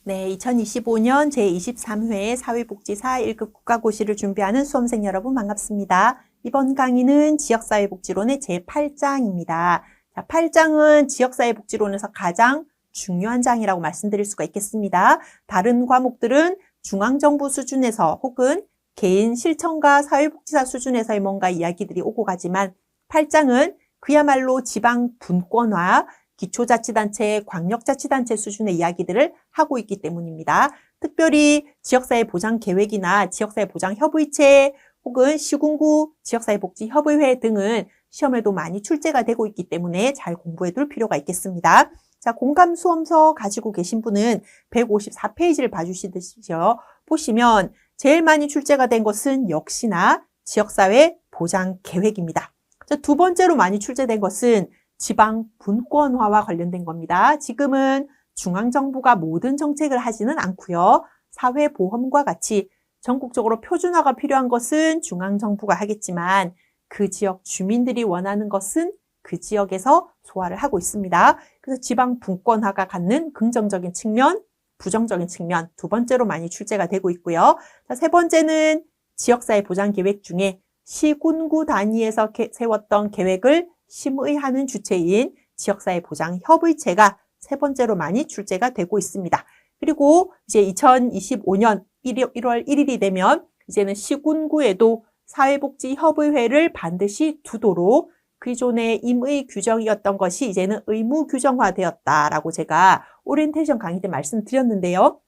네, 2025년 제23회 사회복지사 1급 국가고시를 준비하는 수험생 여러분 반갑습니다. 이번 강의는 지역사회복지론의 제8장입니다. 자, 8장은 지역사회복지론에서 가장 중요한 장이라고 말씀드릴 수가 있겠습니다. 다른 과목들은 중앙정부 수준에서 혹은 개인 실천과 사회복지사 수준에서의 뭔가 이야기들이 오고 가지만 8장은 그야말로 지방 분권화, 기초자치단체, 광역자치단체 수준의 이야기들을 하고 있기 때문입니다. 특별히 지역사회보장계획이나 지역사회보장협의체 혹은 시군구 지역사회복지협의회 등은 시험에도 많이 출제가 되고 있기 때문에 잘 공부해 둘 필요가 있겠습니다. 자, 공감수험서 가지고 계신 분은 154페이지를 봐주시듯이요. 보시면 제일 많이 출제가 된 것은 역시나 지역사회보장계획입니다. 자, 두 번째로 많이 출제된 것은 지방 분권화와 관련된 겁니다. 지금은 중앙정부가 모든 정책을 하지는 않고요. 사회보험과 같이 전국적으로 표준화가 필요한 것은 중앙정부가 하겠지만 그 지역 주민들이 원하는 것은 그 지역에서 소화를 하고 있습니다. 그래서 지방 분권화가 갖는 긍정적인 측면, 부정적인 측면 두 번째로 많이 출제가 되고 있고요. 자, 세 번째는 지역사회 보장계획 중에 시군구 단위에서 세웠던 계획을 심의하는 주체인 지역사회보장협의체가 세 번째로 많이 출제가 되고 있습니다. 그리고 이제 2025년 1월 1일이 되면 이제는 시군구에도 사회복지협의회를 반드시 두도록 기존의 임의 규정이었던 것이 이제는 의무 규정화되었다라고 제가 오리엔테이션 강의 때 말씀드렸는데요.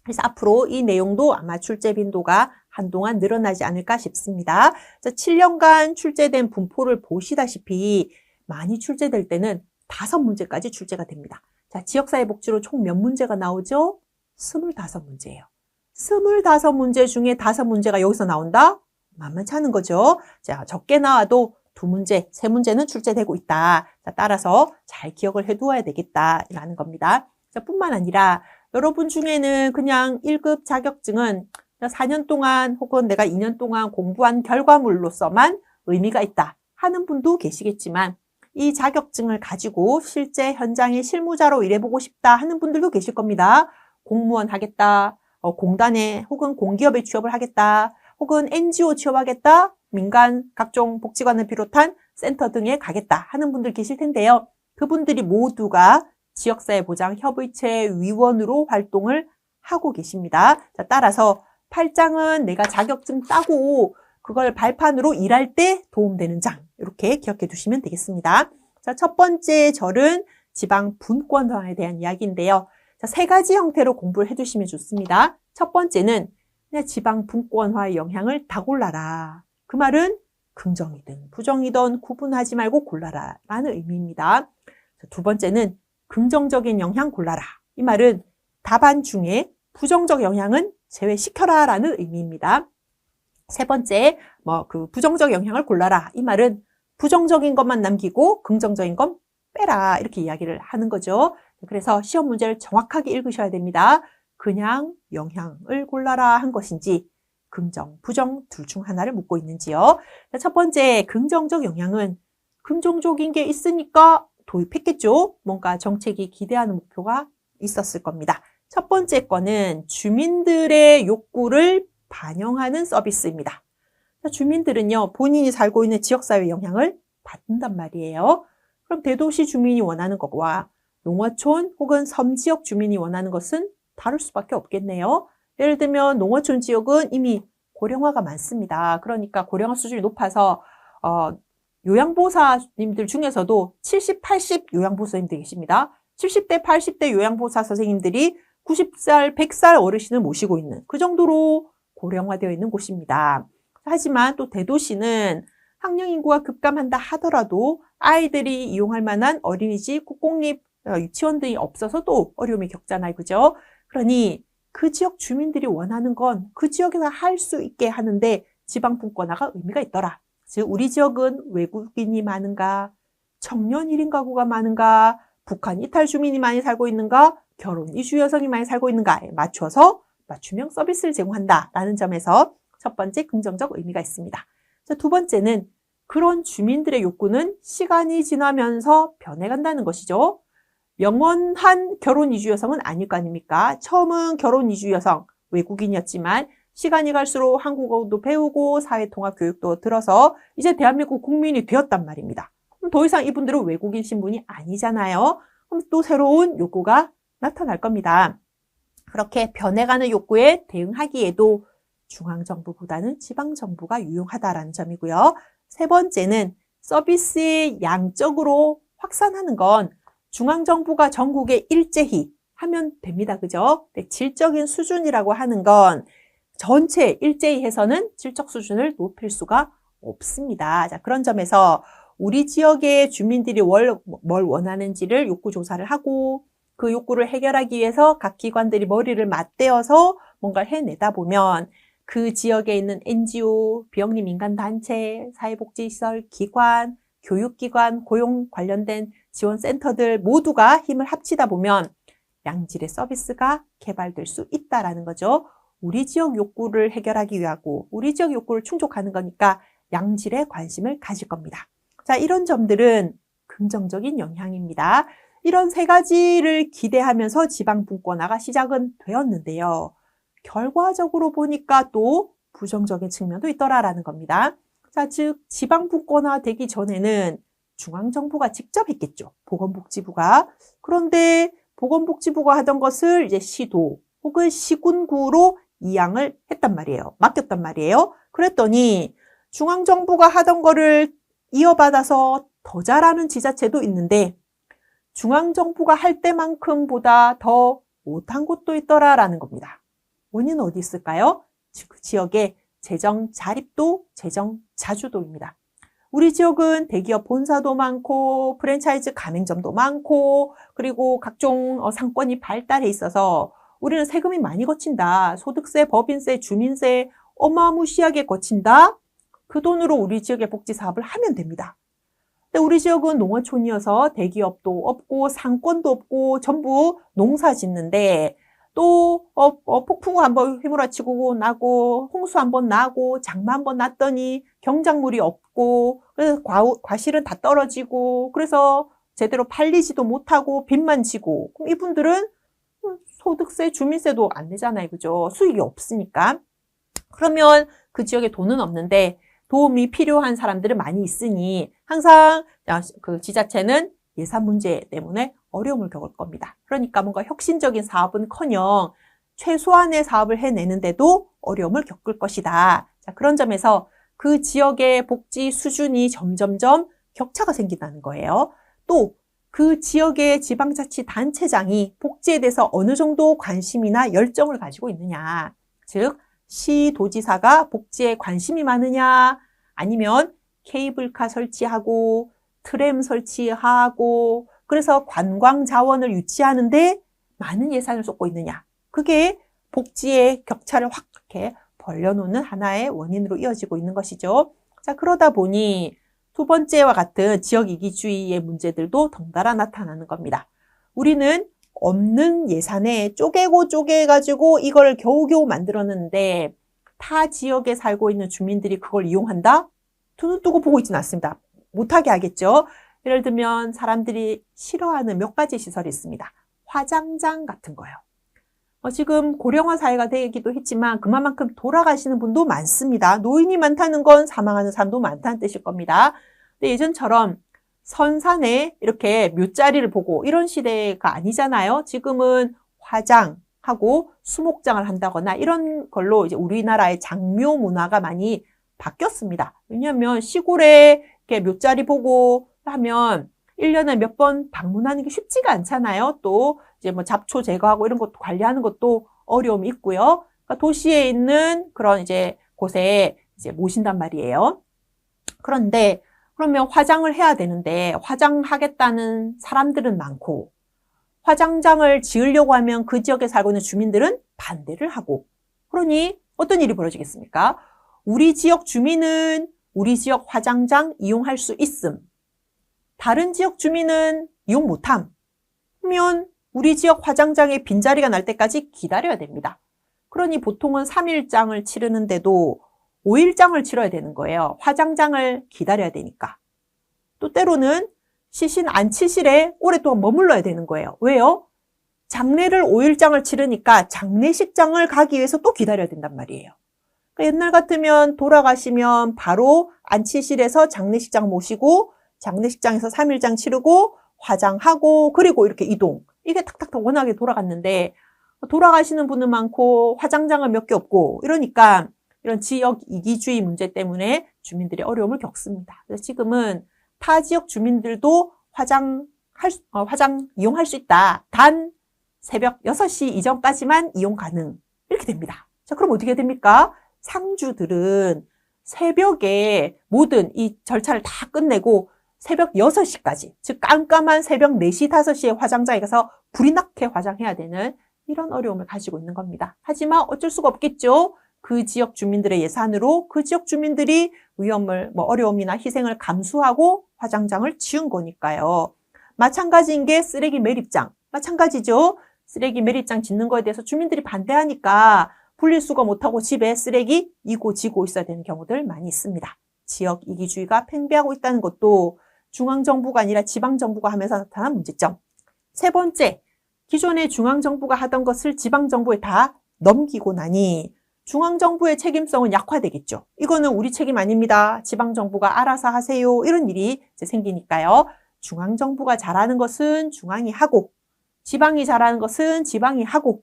그래서 앞으로 이 내용도 아마 출제 빈도가 한동안 늘어나지 않을까 싶습니다. 자, 7년간 출제된 분포를 보시다시피 많이 출제될 때는 5문제까지 출제가 됩니다. 자, 지역사회복지로 총 몇 문제가 나오죠? 25문제예요. 25문제 중에 5문제가 여기서 나온다? 만만치 않은 거죠. 자, 적게 나와도 2문제, 3문제는 출제되고 있다. 자, 따라서 잘 기억을 해두어야 되겠다라는 겁니다. 자, 뿐만 아니라 여러분 중에는 그냥 1급 자격증은 4년 동안 혹은 내가 2년 동안 공부한 결과물로서만 의미가 있다 하는 분도 계시겠지만 이 자격증을 가지고 실제 현장의 실무자로 일해보고 싶다 하는 분들도 계실 겁니다. 공무원 하겠다, 공단에 혹은 공기업에 취업을 하겠다, 혹은 NGO 취업하겠다, 민간 각종 복지관을 비롯한 센터 등에 가겠다 하는 분들 계실 텐데요. 그분들이 모두가 지역사회보장협의체 위원으로 활동을 하고 계십니다. 자, 따라서 8장은 내가 자격증 따고 그걸 발판으로 일할 때 도움되는 장. 이렇게 기억해 두시면 되겠습니다. 자, 첫 번째 절은 지방 분권화에 대한 이야기인데요. 자, 3가지 형태로 공부를 해 두시면 좋습니다. 첫 번째는 그냥 지방 분권화의 영향을 다 골라라. 그 말은 긍정이든 부정이든 구분하지 말고 골라라 라는 의미입니다. 자, 두 번째는 긍정적인 영향 골라라. 이 말은 답안 중에 부정적 영향은 제외시켜라 라는 의미입니다. 세 번째, 부정적 영향을 골라라. 이 말은 부정적인 것만 남기고 긍정적인 건 빼라. 이렇게 이야기를 하는 거죠. 그래서 시험 문제를 정확하게 읽으셔야 됩니다. 그냥 영향을 골라라 한 것인지 긍정, 부정 둘 중 하나를 묻고 있는지요. 첫 번째, 긍정적 영향은 긍정적인 게 있으니까 도입했겠죠. 뭔가 정책이 기대하는 목표가 있었을 겁니다. 첫 번째 거는 주민들의 욕구를 반영하는 서비스입니다. 주민들은요, 본인이 살고 있는 지역사회 영향을 받는단 말이에요. 그럼 대도시 주민이 원하는 것과 농어촌 혹은 섬지역 주민이 원하는 것은 다를 수밖에 없겠네요. 예를 들면 농어촌 지역은 이미 고령화가 많습니다. 그러니까 고령화 수준이 높아서 요양보호사님들 중에서도 70, 80 요양보호사님들이 계십니다. 70대, 80대 요양보호사 선생님들이 90살, 100살 어르신을 모시고 있는 그 정도로 고령화되어 있는 곳입니다. 하지만 또 대도시는 학령 인구가 급감한다 하더라도 아이들이 이용할 만한 어린이집, 국공립 유치원 등이 없어서 또 어려움이 겪잖아요. 그죠? 그러니 그 지역 주민들이 원하는 건 그 지역에서 할 수 있게 하는데 지방분권화가 의미가 있더라. 즉 우리 지역은 외국인이 많은가, 청년 1인 가구가 많은가, 북한 이탈 주민이 많이 살고 있는가, 결혼 이주 여성이 많이 살고 있는가에 맞춰서 맞춤형 서비스를 제공한다라는 점에서 첫 번째 긍정적 의미가 있습니다. 자, 두 번째는 그런 주민들의 욕구는 시간이 지나면서 변해간다는 것이죠. 영원한 결혼 이주 여성은 아닐 거 아닙니까? 처음은 결혼 이주 여성, 외국인이었지만 시간이 갈수록 한국어도 배우고 사회통합 교육도 들어서 이제 대한민국 국민이 되었단 말입니다. 그럼 더 이상 이분들은 외국인 신분이 아니잖아요. 그럼 또 새로운 욕구가 나타날 겁니다. 그렇게 변해가는 욕구에 대응하기에도 중앙정부보다는 지방정부가 유용하다라는 점이고요. 세 번째는 서비스의 양적으로 확산하는 건 중앙정부가 전국에 일제히 하면 됩니다. 그죠? 근데 질적인 수준이라고 하는 건 전체 일제히 해서는 질적 수준을 높일 수가 없습니다. 자, 그런 점에서 우리 지역의 주민들이 뭘 원하는지를 욕구 조사를 하고 그 욕구를 해결하기 위해서 각 기관들이 머리를 맞대어서 뭔가를 해내다 보면 그 지역에 있는 NGO, 비영리 민간단체, 사회복지시설, 기관, 교육기관, 고용 관련된 지원센터들 모두가 힘을 합치다 보면 양질의 서비스가 개발될 수 있다라는 거죠. 우리 지역 욕구를 해결하기 위하고 우리 지역 욕구를 충족하는 거니까 양질의 관심을 가질 겁니다. 자, 이런 점들은 긍정적인 영향입니다. 이런 세 가지를 기대하면서 지방분권화가 시작은 되었는데요. 결과적으로 보니까 또 부정적인 측면도 있더라라는 겁니다. 자, 즉 지방분권화 되기 전에는 중앙정부가 직접 했겠죠. 보건복지부가. 그런데 보건복지부가 하던 것을 이제 시도 혹은 시군구로 이양을 했단 말이에요. 맡겼단 말이에요. 그랬더니 중앙정부가 하던 거를 이어받아서 더 잘하는 지자체도 있는데 중앙정부가 할 때만큼보다 더 못한 곳도 있더라라는 겁니다. 원인은 어디 있을까요? 그 지역의 재정 자립도, 재정 자주도입니다. 우리 지역은 대기업 본사도 많고 프랜차이즈 가맹점도 많고 그리고 각종 상권이 발달해 있어서 우리는 세금이 많이 거친다. 소득세, 법인세, 주민세 어마무시하게 거친다. 그 돈으로 우리 지역의 복지 사업을 하면 됩니다. 근데 우리 지역은 농어촌이어서 대기업도 없고 상권도 없고 전부 농사 짓는데 또 폭풍우 한번 휘몰아치고 나고 홍수 한번 나고 장마 한번 났더니 경작물이 없고 그래서 과실은 다 떨어지고 그래서 제대로 팔리지도 못하고 빚만 지고 그럼 이분들은 소득세, 주민세도 안 내잖아요. 그죠? 수익이 없으니까. 그러면 그 지역에 돈은 없는데 도움이 필요한 사람들은 많이 있으니 항상 그 지자체는 예산 문제 때문에 어려움을 겪을 겁니다. 그러니까 뭔가 혁신적인 사업은커녕 최소한의 사업을 해내는데도 어려움을 겪을 것이다. 자, 그런 점에서 그 지역의 복지 수준이 점점점 격차가 생긴다는 거예요. 또 그 지역의 지방자치단체장이 복지에 대해서 어느 정도 관심이나 열정을 가지고 있느냐. 즉 시도지사가 복지에 관심이 많으냐 아니면 케이블카 설치하고 트램 설치하고 그래서 관광 자원을 유치하는데 많은 예산을 쏟고 있느냐. 그게 복지의 격차를 확 이렇게 벌려놓는 하나의 원인으로 이어지고 있는 것이죠. 자, 그러다 보니 두 번째와 같은 지역 이기주의의 문제들도 덩달아 나타나는 겁니다. 우리는 없는 예산에 쪼개가지고 이걸 겨우겨우 만들었는데 타 지역에 살고 있는 주민들이 그걸 이용한다? 두 눈 뜨고 보고 있지는 않습니다. 못하게 하겠죠. 예를 들면 사람들이 싫어하는 몇 가지 시설이 있습니다. 화장장 같은 거요. 지금 고령화 사회가 되기도 했지만 그만큼 돌아가시는 분도 많습니다. 노인이 많다는 건 사망하는 사람도 많다는 뜻일 겁니다. 근데 예전처럼 선산에 이렇게 묘자리를 보고 이런 시대가 아니잖아요. 지금은 화장하고 수목장을 한다거나 이런 걸로 이제 우리나라의 장묘 문화가 많이 바뀌었습니다. 왜냐하면 시골에 이렇게 묘자리 보고 하면 1년에 몇 번 방문하는 게 쉽지가 않잖아요. 또 이제 뭐 잡초 제거하고 이런 것도 관리하는 것도 어려움이 있고요. 그러니까 도시에 있는 그런 이제 곳에 이제 모신단 말이에요. 그런데 그러면 화장을 해야 되는데 화장하겠다는 사람들은 많고 화장장을 지으려고 하면 그 지역에 살고 있는 주민들은 반대를 하고 그러니 어떤 일이 벌어지겠습니까? 우리 지역 주민은 우리 지역 화장장 이용할 수 있음. 다른 지역 주민은 이용 못함. 그러면 우리 지역 화장장에 빈자리가 날 때까지 기다려야 됩니다. 그러니 보통은 3일장을 치르는데도 5일장을 치러야 되는 거예요. 화장장을 기다려야 되니까. 또 때로는 시신 안치실에 오랫동안 머물러야 되는 거예요. 왜요? 장례를 5일장을 치르니까 장례식장을 가기 위해서 또 기다려야 된단 말이에요. 그러니까 옛날 같으면 돌아가시면 바로 안치실에서 장례식장 모시고 장례식장에서 3일장 치르고 화장하고 그리고 이렇게 이동. 이게 탁탁탁 워낙에 돌아갔는데 돌아가시는 분은 많고 화장장은 몇 개 없고 이러니까 이런 지역 이기주의 문제 때문에 주민들이 어려움을 겪습니다. 그래서 지금은 타 지역 주민들도 화장 이용할 수 있다. 단 새벽 6시 이전까지만 이용 가능. 이렇게 됩니다. 자, 그럼 어떻게 됩니까? 상주들은 새벽에 모든 이 절차를 다 끝내고 새벽 6시까지, 즉 깜깜한 새벽 4시, 5시에 화장장에 가서 불이 나게 화장해야 되는 이런 어려움을 가지고 있는 겁니다. 하지만 어쩔 수가 없겠죠. 그 지역 주민들의 예산으로 그 지역 주민들이 위험을, 어려움이나 희생을 감수하고 화장장을 지은 거니까요. 마찬가지인 게 쓰레기 매립장. 마찬가지죠. 쓰레기 매립장 짓는 거에 대해서 주민들이 반대하니까 분리수거 못하고 집에 쓰레기 이고 지고 있어야 되는 경우들 많이 있습니다. 지역 이기주의가 팽배하고 있다는 것도 중앙정부가 아니라 지방정부가 하면서 나타난 문제점. 세 번째, 기존에 중앙정부가 하던 것을 지방정부에 다 넘기고 나니 중앙정부의 책임성은 약화되겠죠. 이거는 우리 책임 아닙니다. 지방정부가 알아서 하세요. 이런 일이 이제 생기니까요. 중앙정부가 잘하는 것은 중앙이 하고 지방이 잘하는 것은 지방이 하고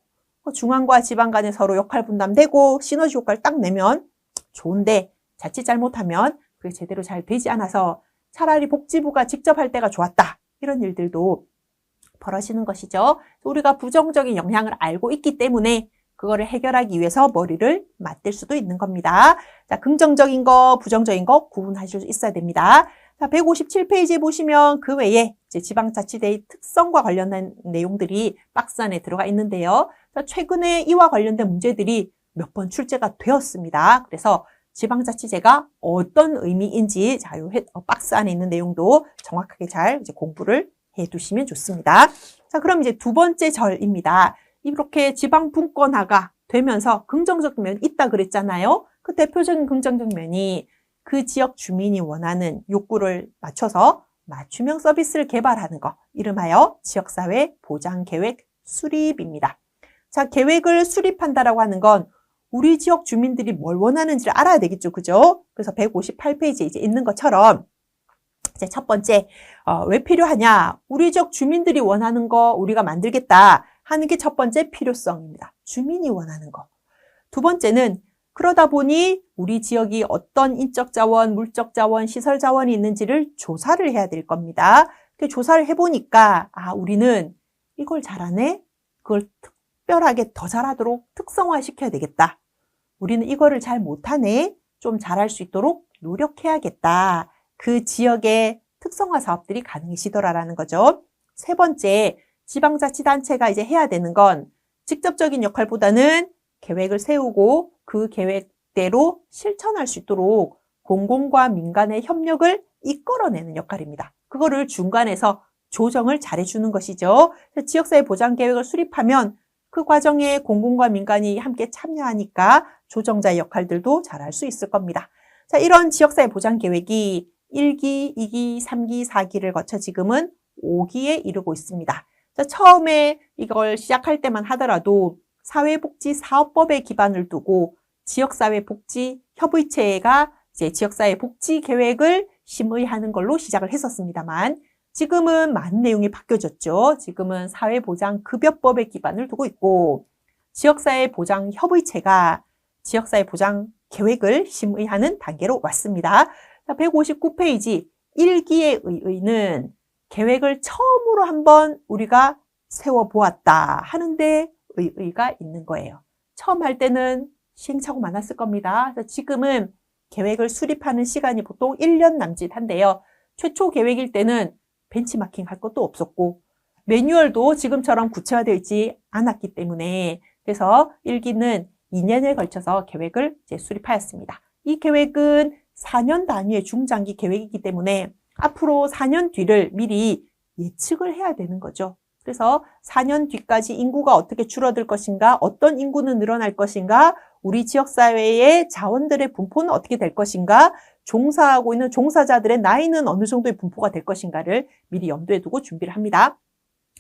중앙과 지방 간에 서로 역할 분담되고 시너지 효과를 딱 내면 좋은데 자칫 잘못하면 그게 제대로 잘 되지 않아서 차라리 복지부가 직접 할 때가 좋았다. 이런 일들도 벌어지는 것이죠. 우리가 부정적인 영향을 알고 있기 때문에 그거를 해결하기 위해서 머리를 맞댈 수도 있는 겁니다. 자, 긍정적인 거, 부정적인 거 구분하실 수 있어야 됩니다. 자, 157페이지에 보시면 그 외에 이제 지방자치제의 특성과 관련된 내용들이 박스 안에 들어가 있는데요. 자, 최근에 이와 관련된 문제들이 몇 번 출제가 되었습니다. 그래서 지방자치제가 어떤 의미인지 자, 요 박스 안에 있는 내용도 정확하게 잘 이제 공부를 해 두시면 좋습니다. 자, 그럼 이제 두 번째 절입니다. 이렇게 지방 분권화가 되면서 긍정적 면이 있다 그랬잖아요. 그 대표적인 긍정적 면이 그 지역 주민이 원하는 욕구를 맞춰서 맞춤형 서비스를 개발하는 거, 이름하여 지역사회 보장계획 수립입니다. 자, 계획을 수립한다라고 하는 건 우리 지역 주민들이 뭘 원하는지를 알아야 되겠죠, 그죠? 그래서 158페이지에 이제 있는 것처럼 이제 첫 번째, 왜 필요하냐? 우리 지역 주민들이 원하는 거 우리가 만들겠다 하는 게 첫 번째 필요성입니다. 주민이 원하는 거. 두 번째는 그러다 보니 우리 지역이 어떤 인적 자원, 물적 자원, 시설 자원이 있는지를 조사를 해야 될 겁니다. 그 조사를 해보니까 우리는 이걸 잘하네? 그걸 특별하게 더 잘하도록 특성화시켜야 되겠다. 우리는 이거를 잘 못하네? 좀 잘할 수 있도록 노력해야겠다. 그 지역의 특성화 사업들이 가능해지더라라는 거죠. 세 번째, 지방자치단체가 이제 해야 되는 건 직접적인 역할보다는 계획을 세우고 그 계획대로 실천할 수 있도록 공공과 민간의 협력을 이끌어내는 역할입니다. 그거를 중간에서 조정을 잘해주는 것이죠. 지역사회 보장계획을 수립하면 그 과정에 공공과 민간이 함께 참여하니까 조정자의 역할들도 잘할 수 있을 겁니다. 자, 이런 지역사회 보장계획이 1기, 2기, 3기, 4기를 거쳐 지금은 5기에 이르고 있습니다. 자, 처음에 이걸 시작할 때만 하더라도 사회복지사업법에 기반을 두고 지역사회복지협의체가 이제 지역사회 복지계획을 심의하는 걸로 시작을 했었습니다만 지금은 많은 내용이 바뀌어졌죠. 지금은 사회보장급여법에 기반을 두고 있고 지역사회보장협의체가 지역사회보장계획을 심의하는 단계로 왔습니다. 159페이지 1기의 의의는 계획을 처음으로 한번 우리가 세워보았다 하는데 의의가 있는 거예요. 처음 할 때는 시행착오 많았을 겁니다. 그래서 지금은 계획을 수립하는 시간이 보통 1년 남짓한데요. 최초 계획일 때는 벤치마킹 할 것도 없었고 매뉴얼도 지금처럼 구체화되어 있지 않았기 때문에 그래서 1기는 2년에 걸쳐서 계획을 이제 수립하였습니다. 이 계획은 4년 단위의 중장기 계획이기 때문에 앞으로 4년 뒤를 미리 예측을 해야 되는 거죠. 그래서 4년 뒤까지 인구가 어떻게 줄어들 것인가, 어떤 인구는 늘어날 것인가, 우리 지역사회의 자원들의 분포는 어떻게 될 것인가, 종사하고 있는 종사자들의 나이는 어느 정도의 분포가 될 것인가를 미리 염두에 두고 준비를 합니다.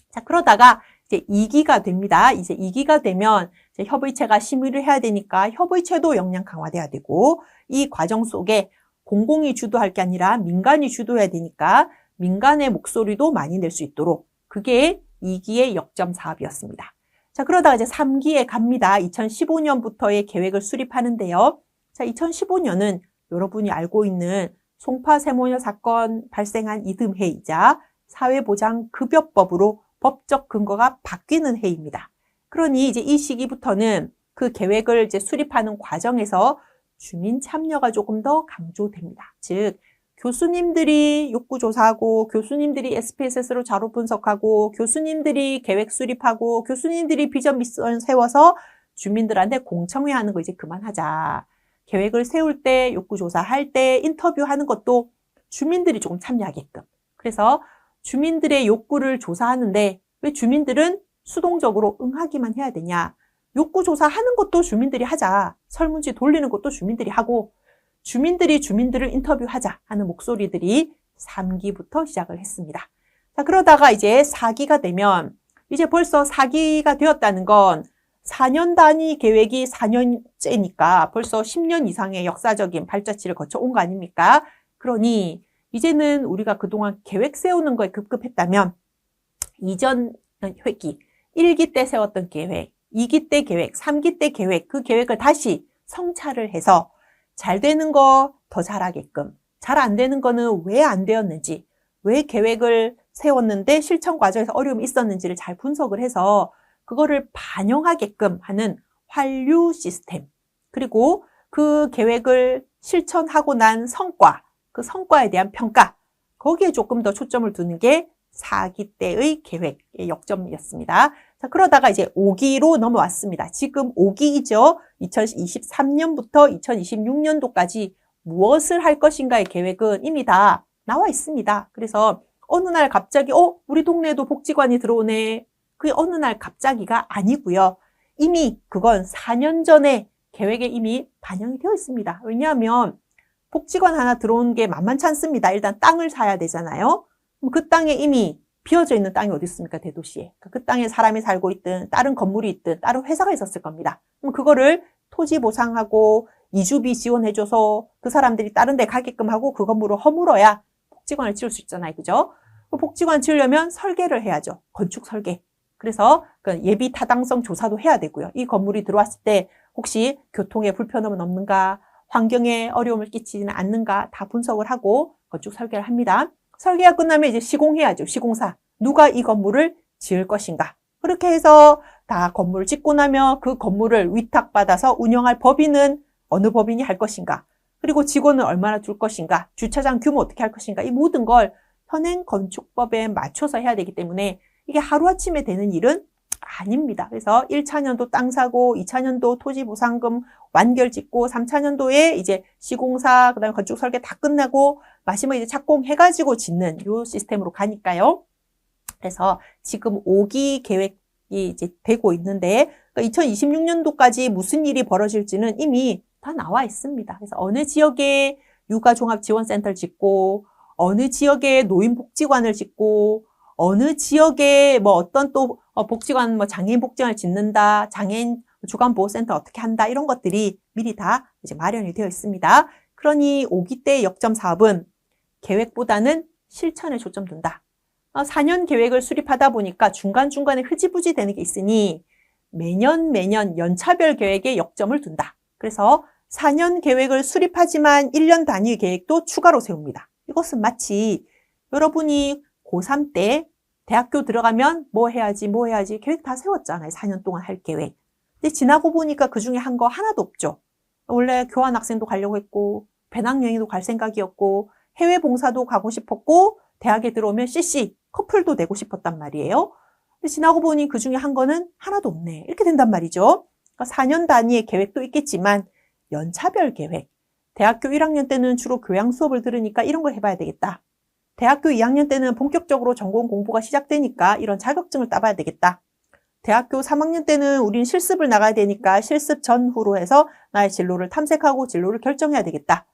자, 그러다가 이제 2기가 됩니다. 이제 2기가 되면 이제 협의체가 심의를 해야 되니까 협의체도 역량 강화돼야 되고, 이 과정 속에 공공이 주도할 게 아니라 민간이 주도해야 되니까 민간의 목소리도 많이 낼 수 있도록, 그게 2기의 역점 사업이었습니다. 자, 그러다가 이제 3기에 갑니다. 2015년부터의 계획을 수립하는데요. 자, 2015년은 여러분이 알고 있는 송파 세모녀 사건 발생한 이듬해이자 사회보장급여법으로 법적 근거가 바뀌는 해입니다. 그러니 이제 이 시기부터는 그 계획을 이제 수립하는 과정에서 주민 참여가 조금 더 강조됩니다. 즉, 교수님들이 욕구조사하고, 교수님들이 SPSS로 자료 분석하고, 교수님들이 계획 수립하고, 교수님들이 비전 미션 세워서 주민들한테 공청회하는 거 이제 그만하자. 계획을 세울 때, 욕구조사할 때, 인터뷰하는 것도 주민들이 조금 참여하게끔. 그래서 주민들의 욕구를 조사하는데 왜 주민들은 수동적으로 응하기만 해야 되냐. 욕구조사하는 것도 주민들이 하자. 설문지 돌리는 것도 주민들이 하고, 주민들이 주민들을 인터뷰하자 하는 목소리들이 3기부터 시작을 했습니다. 자, 그러다가 이제 4기가 되면, 이제 벌써 4기가 되었다는 건 4년 단위 계획이 4년째니까 벌써 10년 이상의 역사적인 발자취를 거쳐온 거 아닙니까? 그러니 이제는 우리가 그동안 계획 세우는 거에 급급했다면 이전 회기, 1기 때 세웠던 계획, 2기 때 계획, 3기 때 계획, 그 계획을 다시 성찰을 해서 잘 되는 거 더 잘하게끔, 잘 안 되는 거는 왜 안 되었는지, 왜 계획을 세웠는데 실천 과정에서 어려움이 있었는지를 잘 분석을 해서 그거를 반영하게끔 하는 환류 시스템, 그리고 그 계획을 실천하고 난 성과, 그 성과에 대한 평가, 거기에 조금 더 초점을 두는 게 4기 때의 계획의 역점이었습니다. 자, 그러다가 이제 5기로 넘어왔습니다. 지금 5기이죠. 2023년부터 2026년도까지 무엇을 할 것인가의 계획은 이미 다 나와 있습니다. 그래서 어느 날 갑자기 우리 동네에도 복지관이 들어오네. 그게 어느 날 갑자기가 아니고요. 이미 그건 4년 전에 계획에 이미 반영이 되어 있습니다. 왜냐하면 복지관 하나 들어온 게 만만치 않습니다. 일단 땅을 사야 되잖아요. 그럼 그 땅에 이미 비어져 있는 땅이 어디 있습니까? 대도시에. 그 땅에 사람이 살고 있든 다른 건물이 있든 다른 회사가 있었을 겁니다. 그럼 그거를 토지 보상하고 이주비 지원해줘서 그 사람들이 다른 데 가게끔 하고 그 건물을 허물어야 복지관을 지을 수 있잖아요. 그죠? 복지관 지으려면 설계를 해야죠. 건축 설계. 그래서 예비 타당성 조사도 해야 되고요. 이 건물이 들어왔을 때 혹시 교통에 불편함은 없는가, 환경에 어려움을 끼치지는 않는가 다 분석을 하고 건축 설계를 합니다. 설계가 끝나면 이제 시공해야죠. 시공사. 누가 이 건물을 지을 것인가. 그렇게 해서 다 건물을 짓고 나면 그 건물을 위탁받아서 운영할 법인은 어느 법인이 할 것인가. 그리고 직원은 얼마나 둘 것인가. 주차장 규모 어떻게 할 것인가. 이 모든 걸 현행 건축법에 맞춰서 해야 되기 때문에 이게 하루아침에 되는 일은 아닙니다. 그래서 1차년도 땅 사고, 2차년도 토지 보상금 완결 짓고, 3차년도에 이제 시공사, 그 다음에 건축 설계 다 끝나고, 마지막에 이제 착공해가지고 짓는 요 시스템으로 가니까요. 그래서 지금 5기 계획이 이제 되고 있는데, 그러니까 2026년도까지 무슨 일이 벌어질지는 이미 다 나와 있습니다. 그래서 어느 지역에 육아종합지원센터를 짓고, 어느 지역에 노인복지관을 짓고, 어느 지역에 뭐 어떤 또 복지관, 뭐 장애인 복지관을 짓는다, 장애인 주간보호센터 어떻게 한다, 이런 것들이 미리 다 이제 마련이 되어 있습니다. 그러니 5기 때 역점 사업은 계획보다는 실천에 초점 둔다. 4년 계획을 수립하다 보니까 중간중간에 흐지부지 되는 게 있으니 매년 연차별 계획에 역점을 둔다. 그래서 4년 계획을 수립하지만 1년 단위 계획도 추가로 세웁니다. 이것은 마치 여러분이 고3 때 대학교 들어가면 뭐 해야지 계획 다 세웠잖아요. 4년 동안 할 계획. 근데 지나고 보니까 그중에 한 거 하나도 없죠. 원래 교환학생도 가려고 했고, 배낭여행도 갈 생각이었고, 해외 봉사도 가고 싶었고, 대학에 들어오면 CC, 커플도 되고 싶었단 말이에요. 근데 지나고 보니 그중에 한 거는 하나도 없네. 이렇게 된단 말이죠. 그러니까 4년 단위의 계획도 있겠지만 연차별 계획. 대학교 1학년 때는 주로 교양 수업을 들으니까 이런 걸 해봐야 되겠다. 대학교 2학년 때는 본격적으로 전공 공부가 시작되니까 이런 자격증을 따봐야 되겠다. 대학교 3학년 때는 우린 실습을 나가야 되니까 실습 전후로 해서 나의 진로를 탐색하고 진로를 결정해야 되겠다.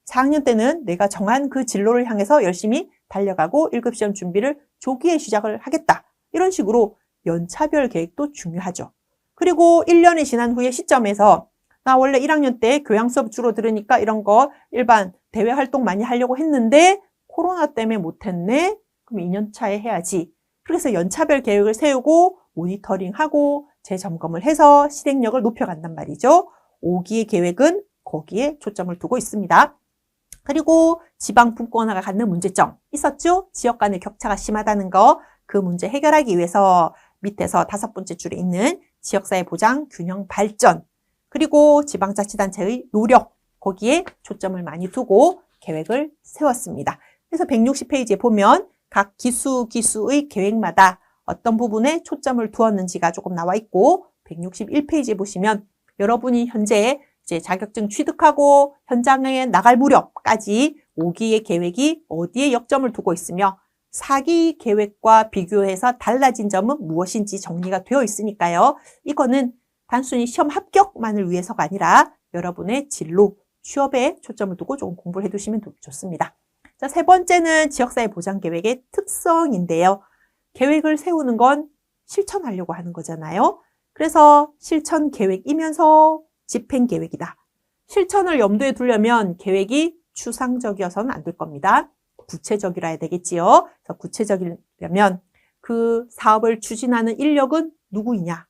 4학년 때는 내가 정한 그 진로를 향해서 열심히 달려가고 1급 시험 준비를 조기에 시작을 하겠다. 이런 식으로 연차별 계획도 중요하죠. 그리고 1년이 지난 후에 시점에서 나 원래 1학년 때 교양 수업 주로 들으니까 이런 거 일반 대외 활동 많이 하려고 했는데 코로나 때문에 못했네? 그럼 2년 차에 해야지. 그래서 연차별 계획을 세우고 모니터링하고 재점검을 해서 실행력을 높여간단 말이죠. 5기의 계획은 거기에 초점을 두고 있습니다. 그리고 지방 분권화가 갖는 문제점 있었죠? 지역 간의 격차가 심하다는 거. 그 문제 해결하기 위해서 밑에서 5번째 줄에 있는 지역사회 보장 균형 발전 그리고 지방자치단체의 노력 거기에 초점을 많이 두고 계획을 세웠습니다. 그래서 160페이지에 보면 각 기수의 계획마다 어떤 부분에 초점을 두었는지가 조금 나와 있고 161페이지에 보시면 여러분이 현재 이제 자격증 취득하고 현장에 나갈 무렵까지 5기의 계획이 어디에 역점을 두고 있으며 4기 계획과 비교해서 달라진 점은 무엇인지 정리가 되어 있으니까요. 이거는 단순히 시험 합격만을 위해서가 아니라 여러분의 진로, 취업에 초점을 두고 조금 공부를 해두시면 좋습니다. 자, 세 번째는 지역사회 보장 계획의 특성인데요. 계획을 세우는 건 실천하려고 하는 거잖아요. 그래서 실천 계획이면서 집행 계획이다. 실천을 염두에 두려면 계획이 추상적이어서는 안 될 겁니다. 구체적이라야 되겠지요. 그래서 구체적이려면 그 사업을 추진하는 인력은 누구이냐?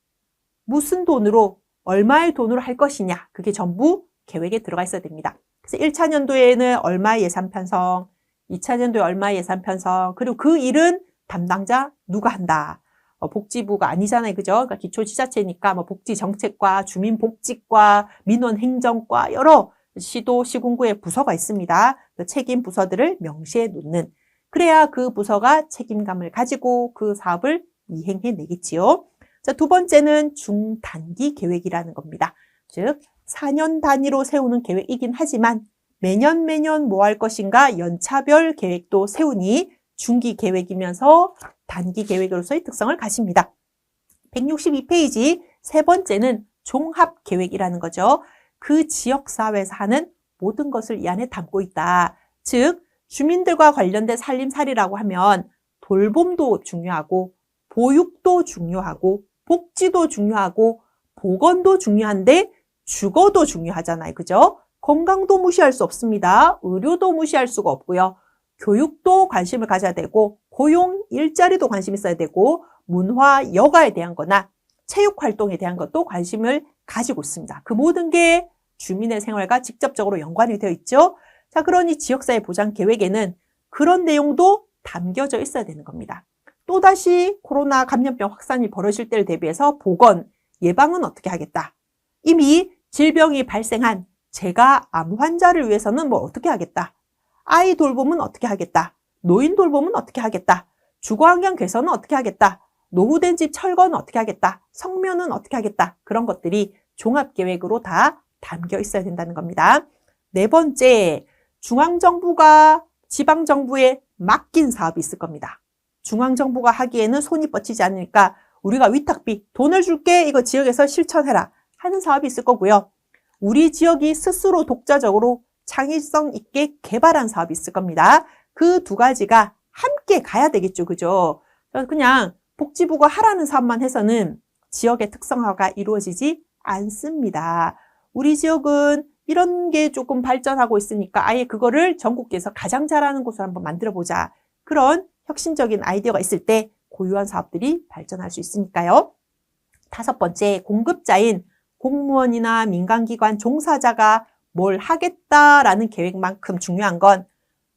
무슨 돈으로, 얼마의 돈으로 할 것이냐? 그게 전부 계획에 들어가 있어야 됩니다. 그래서 1차 년도에는 얼마의 예산 편성, 2차 년도에 얼마의 예산 편성, 그리고 그 일은 담당자 누가 한다. 복지부가 아니잖아요. 그죠? 그러니까 기초지자체니까 복지정책과 주민복지과 민원행정과 여러 시도, 시군구의 부서가 있습니다. 그 책임 부서들을 명시해 놓는. 그래야 그 부서가 책임감을 가지고 그 사업을 이행해 내겠지요. 자, 두 번째는 중단기 계획이라는 겁니다. 즉, 4년 단위로 세우는 계획이긴 하지만 매년 뭐 할 것인가 연차별 계획도 세우니 중기 계획이면서 단기 계획으로서의 특성을 가집니다. 162페이지 세 번째는 종합 계획이라는 거죠. 그 지역사회에서 하는 모든 것을 이 안에 담고 있다. 즉, 주민들과 관련된 살림살이라고 하면 돌봄도 중요하고 보육도 중요하고 복지도 중요하고 보건도 중요한데 주거도 중요하잖아요. 그죠? 건강도 무시할 수 없습니다. 의료도 무시할 수가 없고요. 교육도 관심을 가져야 되고 고용, 일자리도 관심 있어야 되고 문화, 여가에 대한 거나 체육활동에 대한 것도 관심을 가지고 있습니다. 그 모든 게 주민의 생활과 직접적으로 연관이 되어 있죠. 자, 그러니 지역사회 보장 계획에는 그런 내용도 담겨져 있어야 되는 겁니다. 또다시 코로나 감염병 확산이 벌어질 때를 대비해서 보건, 예방은 어떻게 하겠다. 이미 질병이 발생한 제가 암 환자를 위해서는 뭘 어떻게 하겠다. 아이 돌봄은 어떻게 하겠다. 노인 돌봄은 어떻게 하겠다. 주거환경 개선은 어떻게 하겠다. 노후된 집 철거는 어떻게 하겠다. 성묘는 어떻게 하겠다. 그런 것들이 종합계획으로 다 담겨 있어야 된다는 겁니다. 네 번째, 중앙정부가 지방정부에 맡긴 사업이 있을 겁니다. 중앙정부가 하기에는 손이 뻗치지 않으니까 우리가 위탁비, 돈을 줄게, 이거 지역에서 실천해라 하는 사업이 있을 거고요. 우리 지역이 스스로 독자적으로 창의성 있게 개발한 사업이 있을 겁니다. 그 두 가지가 함께 가야 되겠죠. 그죠? 그냥 복지부가 하라는 사업만 해서는 지역의 특성화가 이루어지지 않습니다. 우리 지역은 이런 게 조금 발전하고 있으니까 아예 그거를 전국에서 가장 잘하는 곳을 한번 만들어보자. 그런 혁신적인 아이디어가 있을 때 고유한 사업들이 발전할 수 있으니까요. 다섯 번째, 공급자인 공무원이나 민간기관 종사자가 뭘 하겠다라는 계획만큼 중요한 건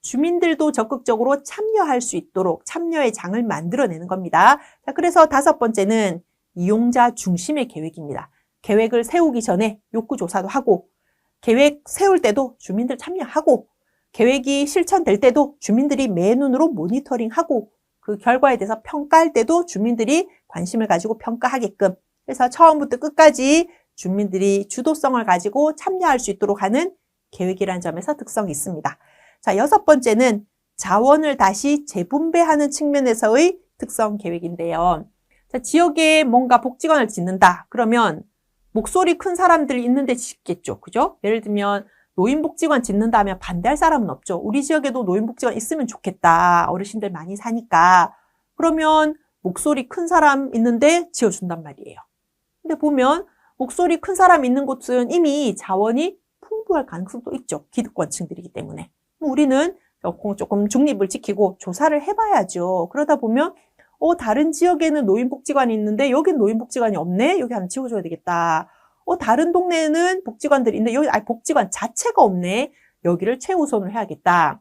주민들도 적극적으로 참여할 수 있도록 참여의 장을 만들어내는 겁니다. 자, 그래서 다섯 번째는 이용자 중심의 계획입니다. 계획을 세우기 전에 욕구조사도 하고 계획 세울 때도 주민들 참여하고 계획이 실천될 때도 주민들이 맨눈으로 모니터링하고 그 결과에 대해서 평가할 때도 주민들이 관심을 가지고 평가하게끔 그래서 처음부터 끝까지 주민들이 주도성을 가지고 참여할 수 있도록 하는 계획이라는 점에서 특성이 있습니다. 자, 여섯 번째는 자원을 다시 재분배하는 측면에서의 특성 계획인데요. 자, 지역에 뭔가 복지관을 짓는다. 그러면 목소리 큰 사람들이 있는데 짓겠죠. 그죠? 예를 들면 노인복지관 짓는다면 반대할 사람은 없죠. 우리 지역에도 노인복지관 있으면 좋겠다. 어르신들 많이 사니까. 그러면 목소리 큰 사람 있는데 지어준단 말이에요. 근데 보면 목소리 큰 사람 있는 곳은 이미 자원이 풍부할 가능성도 있죠. 기득권층들이기 때문에. 우리는 조금 중립을 지키고 조사를 해봐야죠. 그러다 보면 다른 지역에는 노인복지관이 있는데 여긴 노인복지관이 없네? 여기 하나 지어줘야 되겠다. 다른 동네에는 복지관들이 있는데 여기 복지관 자체가 없네. 여기를 최우선을 해야겠다.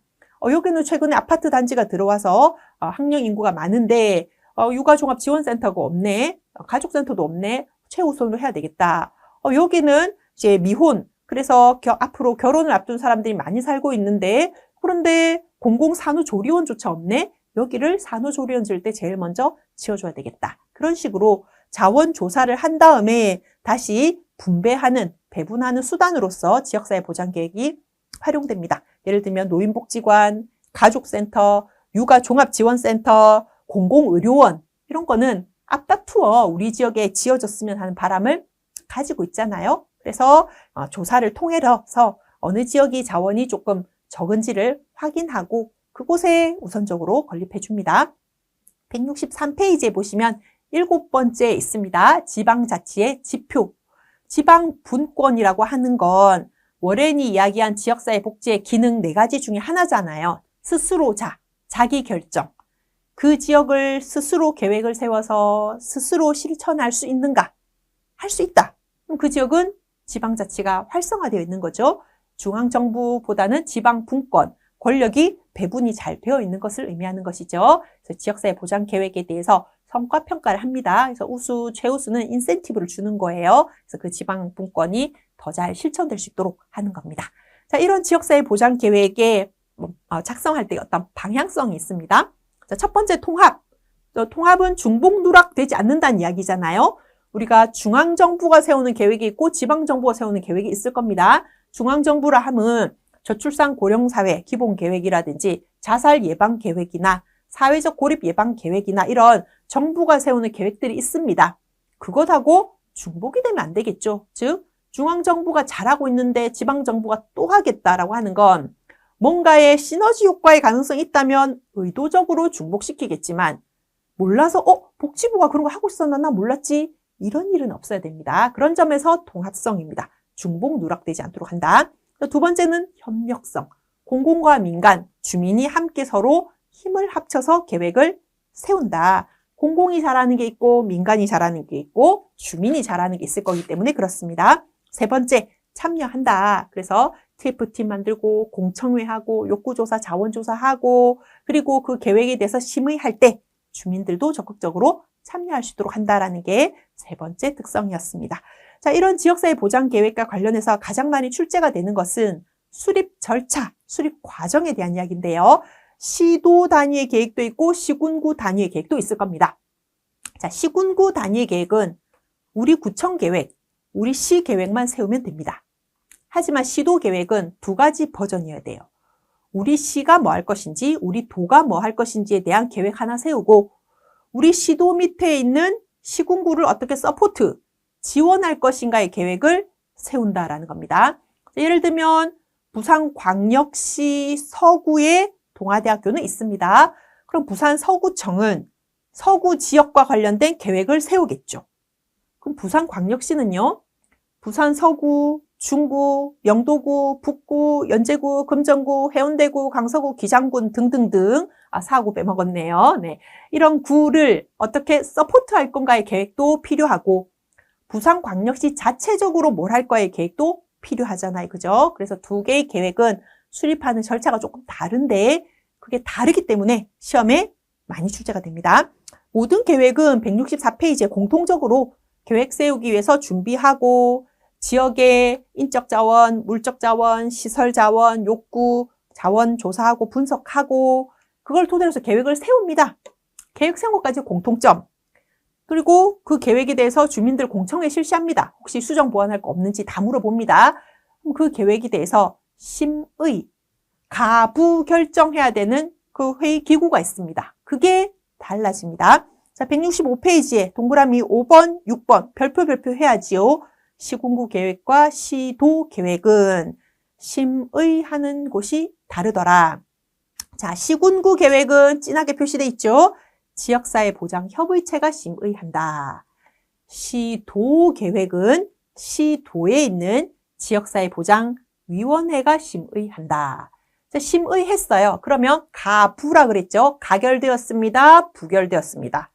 여기는 최근에 아파트 단지가 들어와서 학령 인구가 많은데 육아종합지원센터가 없네. 가족센터도 없네. 최우선으로 해야 되겠다. 여기는 이제 미혼, 그래서 앞으로 결혼을 앞둔 사람들이 많이 살고 있는데 그런데 공공산후조리원조차 없네. 여기를 산후조리원 지을 때 제일 먼저 지어줘야 되겠다. 그런 식으로 자원 조사를 한 다음에 다시 분배하는, 배분하는 수단으로서 지역사회 보장 계획이 활용됩니다. 예를 들면 노인복지관, 가족센터, 육아종합지원센터, 공공의료원 이런 거는 앞다투어 우리 지역에 지어졌으면 하는 바람을 가지고 있잖아요. 그래서 조사를 통해서 어느 지역이 자원이 조금 적은지를 확인하고 그곳에 우선적으로 건립해 줍니다. 163페이지에 보시면 7번째 있습니다. 지방자치의 지표. 지방분권이라고 하는 건 워렌이 이야기한 지역사회 복지의 기능 4가지 중에 하나잖아요. 스스로자, 자기결정. 그 지역을 스스로 계획을 세워서 스스로 실천할 수 있는가? 할 수 있다. 그럼 그 지역은 지방자치가 활성화되어 있는 거죠. 중앙정부보다는 지방분권, 권력이 배분이 잘 되어 있는 것을 의미하는 것이죠. 그래서 지역사회 보장 계획에 대해서 성과평가를 합니다. 그래서 우수, 최우수는 인센티브를 주는 거예요. 그래서 그 지방분권이 더 잘 실천될 수 있도록 하는 겁니다. 자, 이런 지역사회 보장 계획에 작성할 때 어떤 방향성이 있습니다. 자, 첫 번째 통합. 통합은 중복 누락되지 않는다는 이야기잖아요. 우리가 중앙정부가 세우는 계획이 있고 지방정부가 세우는 계획이 있을 겁니다. 중앙정부라 하면 저출산 고령사회 기본계획이라든지 자살 예방 계획이나 사회적 고립 예방 계획이나 이런 정부가 세우는 계획들이 있습니다. 그것하고 중복이 되면 안 되겠죠. 즉 중앙정부가 잘하고 있는데 지방정부가 또 하겠다라고 하는 건 뭔가의 시너지 효과의 가능성이 있다면 의도적으로 중복시키겠지만 몰라서 복지부가 그런 거 하고 있었나 나 몰랐지 이런 일은 없어야 됩니다. 그런 점에서 통합성입니다. 중복 누락되지 않도록 한다. 두 번째는 협력성. 공공과 민간, 주민이 함께 서로 힘을 합쳐서 계획을 세운다. 공공이 잘하는 게 있고 민간이 잘하는 게 있고 주민이 잘하는 게 있을 거기 때문에 그렇습니다. 세 번째, 참여한다. 그래서 TF팀 만들고 공청회하고 욕구조사, 자원조사하고 그리고 그 계획에 대해서 심의할 때 주민들도 적극적으로 참여할 수 있도록 한다라는 게 세 번째 특성이었습니다. 자, 이런 지역사회 보장 계획과 관련해서 가장 많이 출제가 되는 것은 수립 절차, 수립 과정에 대한 이야기인데요. 시도 단위의 계획도 있고 시군구 단위의 계획도 있을 겁니다. 자, 시군구 단위의 계획은 우리 구청 계획, 우리 시 계획만 세우면 됩니다. 하지만 시도 계획은 2가지 버전이어야 돼요. 우리 시가 뭐 할 것인지, 우리 도가 뭐 할 것인지에 대한 계획 하나 세우고 우리 시도 밑에 있는 시군구를 어떻게 서포트, 지원할 것인가의 계획을 세운다라는 겁니다. 예를 들면 부산광역시 서구에 동아대학교는 있습니다. 그럼 부산 서구청은 서구 지역과 관련된 계획을 세우겠죠. 그럼 부산광역시는요. 부산 서구, 중구, 영도구, 북구, 연제구, 금정구, 해운대구, 강서구, 기장군 등등등 4구 빼먹었네요. 네. 이런 구를 어떻게 서포트할 건가의 계획도 필요하고 부산광역시 자체적으로 뭘 할 거의 계획도 필요하잖아요. 그죠? 그래서 2개의 계획은 수립하는 절차가 조금 다른데 그게 다르기 때문에 시험에 많이 출제가 됩니다. 모든 계획은 164페이지에 공통적으로 계획 세우기 위해서 준비하고 지역의 인적 자원, 물적 자원, 시설 자원, 욕구, 자원 조사하고 분석하고 그걸 토대로 해서 계획을 세웁니다. 계획 세운 것까지 공통점. 그리고 그 계획에 대해서 주민들 공청회 실시합니다. 혹시 수정 보완할 거 없는지 다 물어봅니다. 그럼 그 계획에 대해서 심의, 가부 결정해야 되는 그 회의 기구가 있습니다. 그게 달라집니다. 자, 165페이지에 동그라미 5번, 6번 별표 해야지요. 시군구 계획과 시도 계획은 심의하는 곳이 다르더라. 자, 시군구 계획은 진하게 표시되어 있죠. 지역사회 보장 협의체가 심의한다. 시도 계획은 시도에 있는 지역사회 보장 위원회가 심의한다. 자, 심의했어요. 그러면 가부라 그랬죠. 가결되었습니다. 부결되었습니다.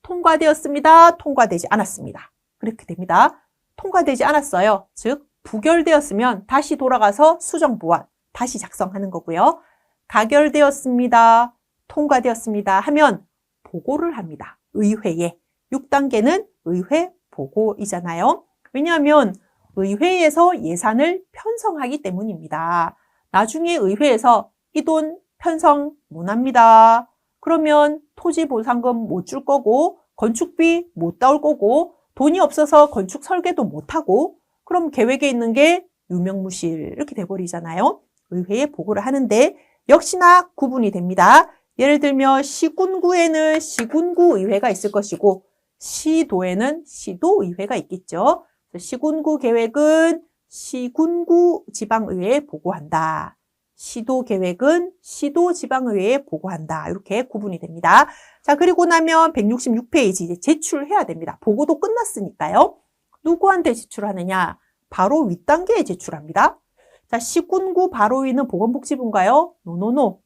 통과되었습니다. 통과되지 않았습니다. 그렇게 됩니다. 통과되지 않았어요. 즉 부결되었으면 다시 돌아가서 수정보완 다시 작성하는 거고요. 가결되었습니다. 통과되었습니다. 하면 보고를 합니다. 의회에. 6단계는 의회 보고이잖아요. 왜냐하면 의회에서 예산을 편성하기 때문입니다. 나중에 의회에서 이 돈 편성 못합니다. 그러면 토지보상금 못 줄 거고 건축비 못 따올 거고 돈이 없어서 건축 설계도 못하고 그럼 계획에 있는 게 유명무실 이렇게 돼버리잖아요. 의회에 보고를 하는데 역시나 구분이 됩니다. 예를 들면 시군구에는 시군구의회가 있을 것이고 시도에는 시도의회가 있겠죠. 시군구 계획은 시군구 지방의회에 보고한다. 시도 계획은 시도 지방의회에 보고한다. 이렇게 구분이 됩니다. 자, 그리고 나면 166페이지 이제 제출해야 됩니다. 보고도 끝났으니까요. 누구한테 제출하느냐? 바로 윗단계에 제출합니다. 자, 시군구 바로 위는 보건복지부인가요? 노노노.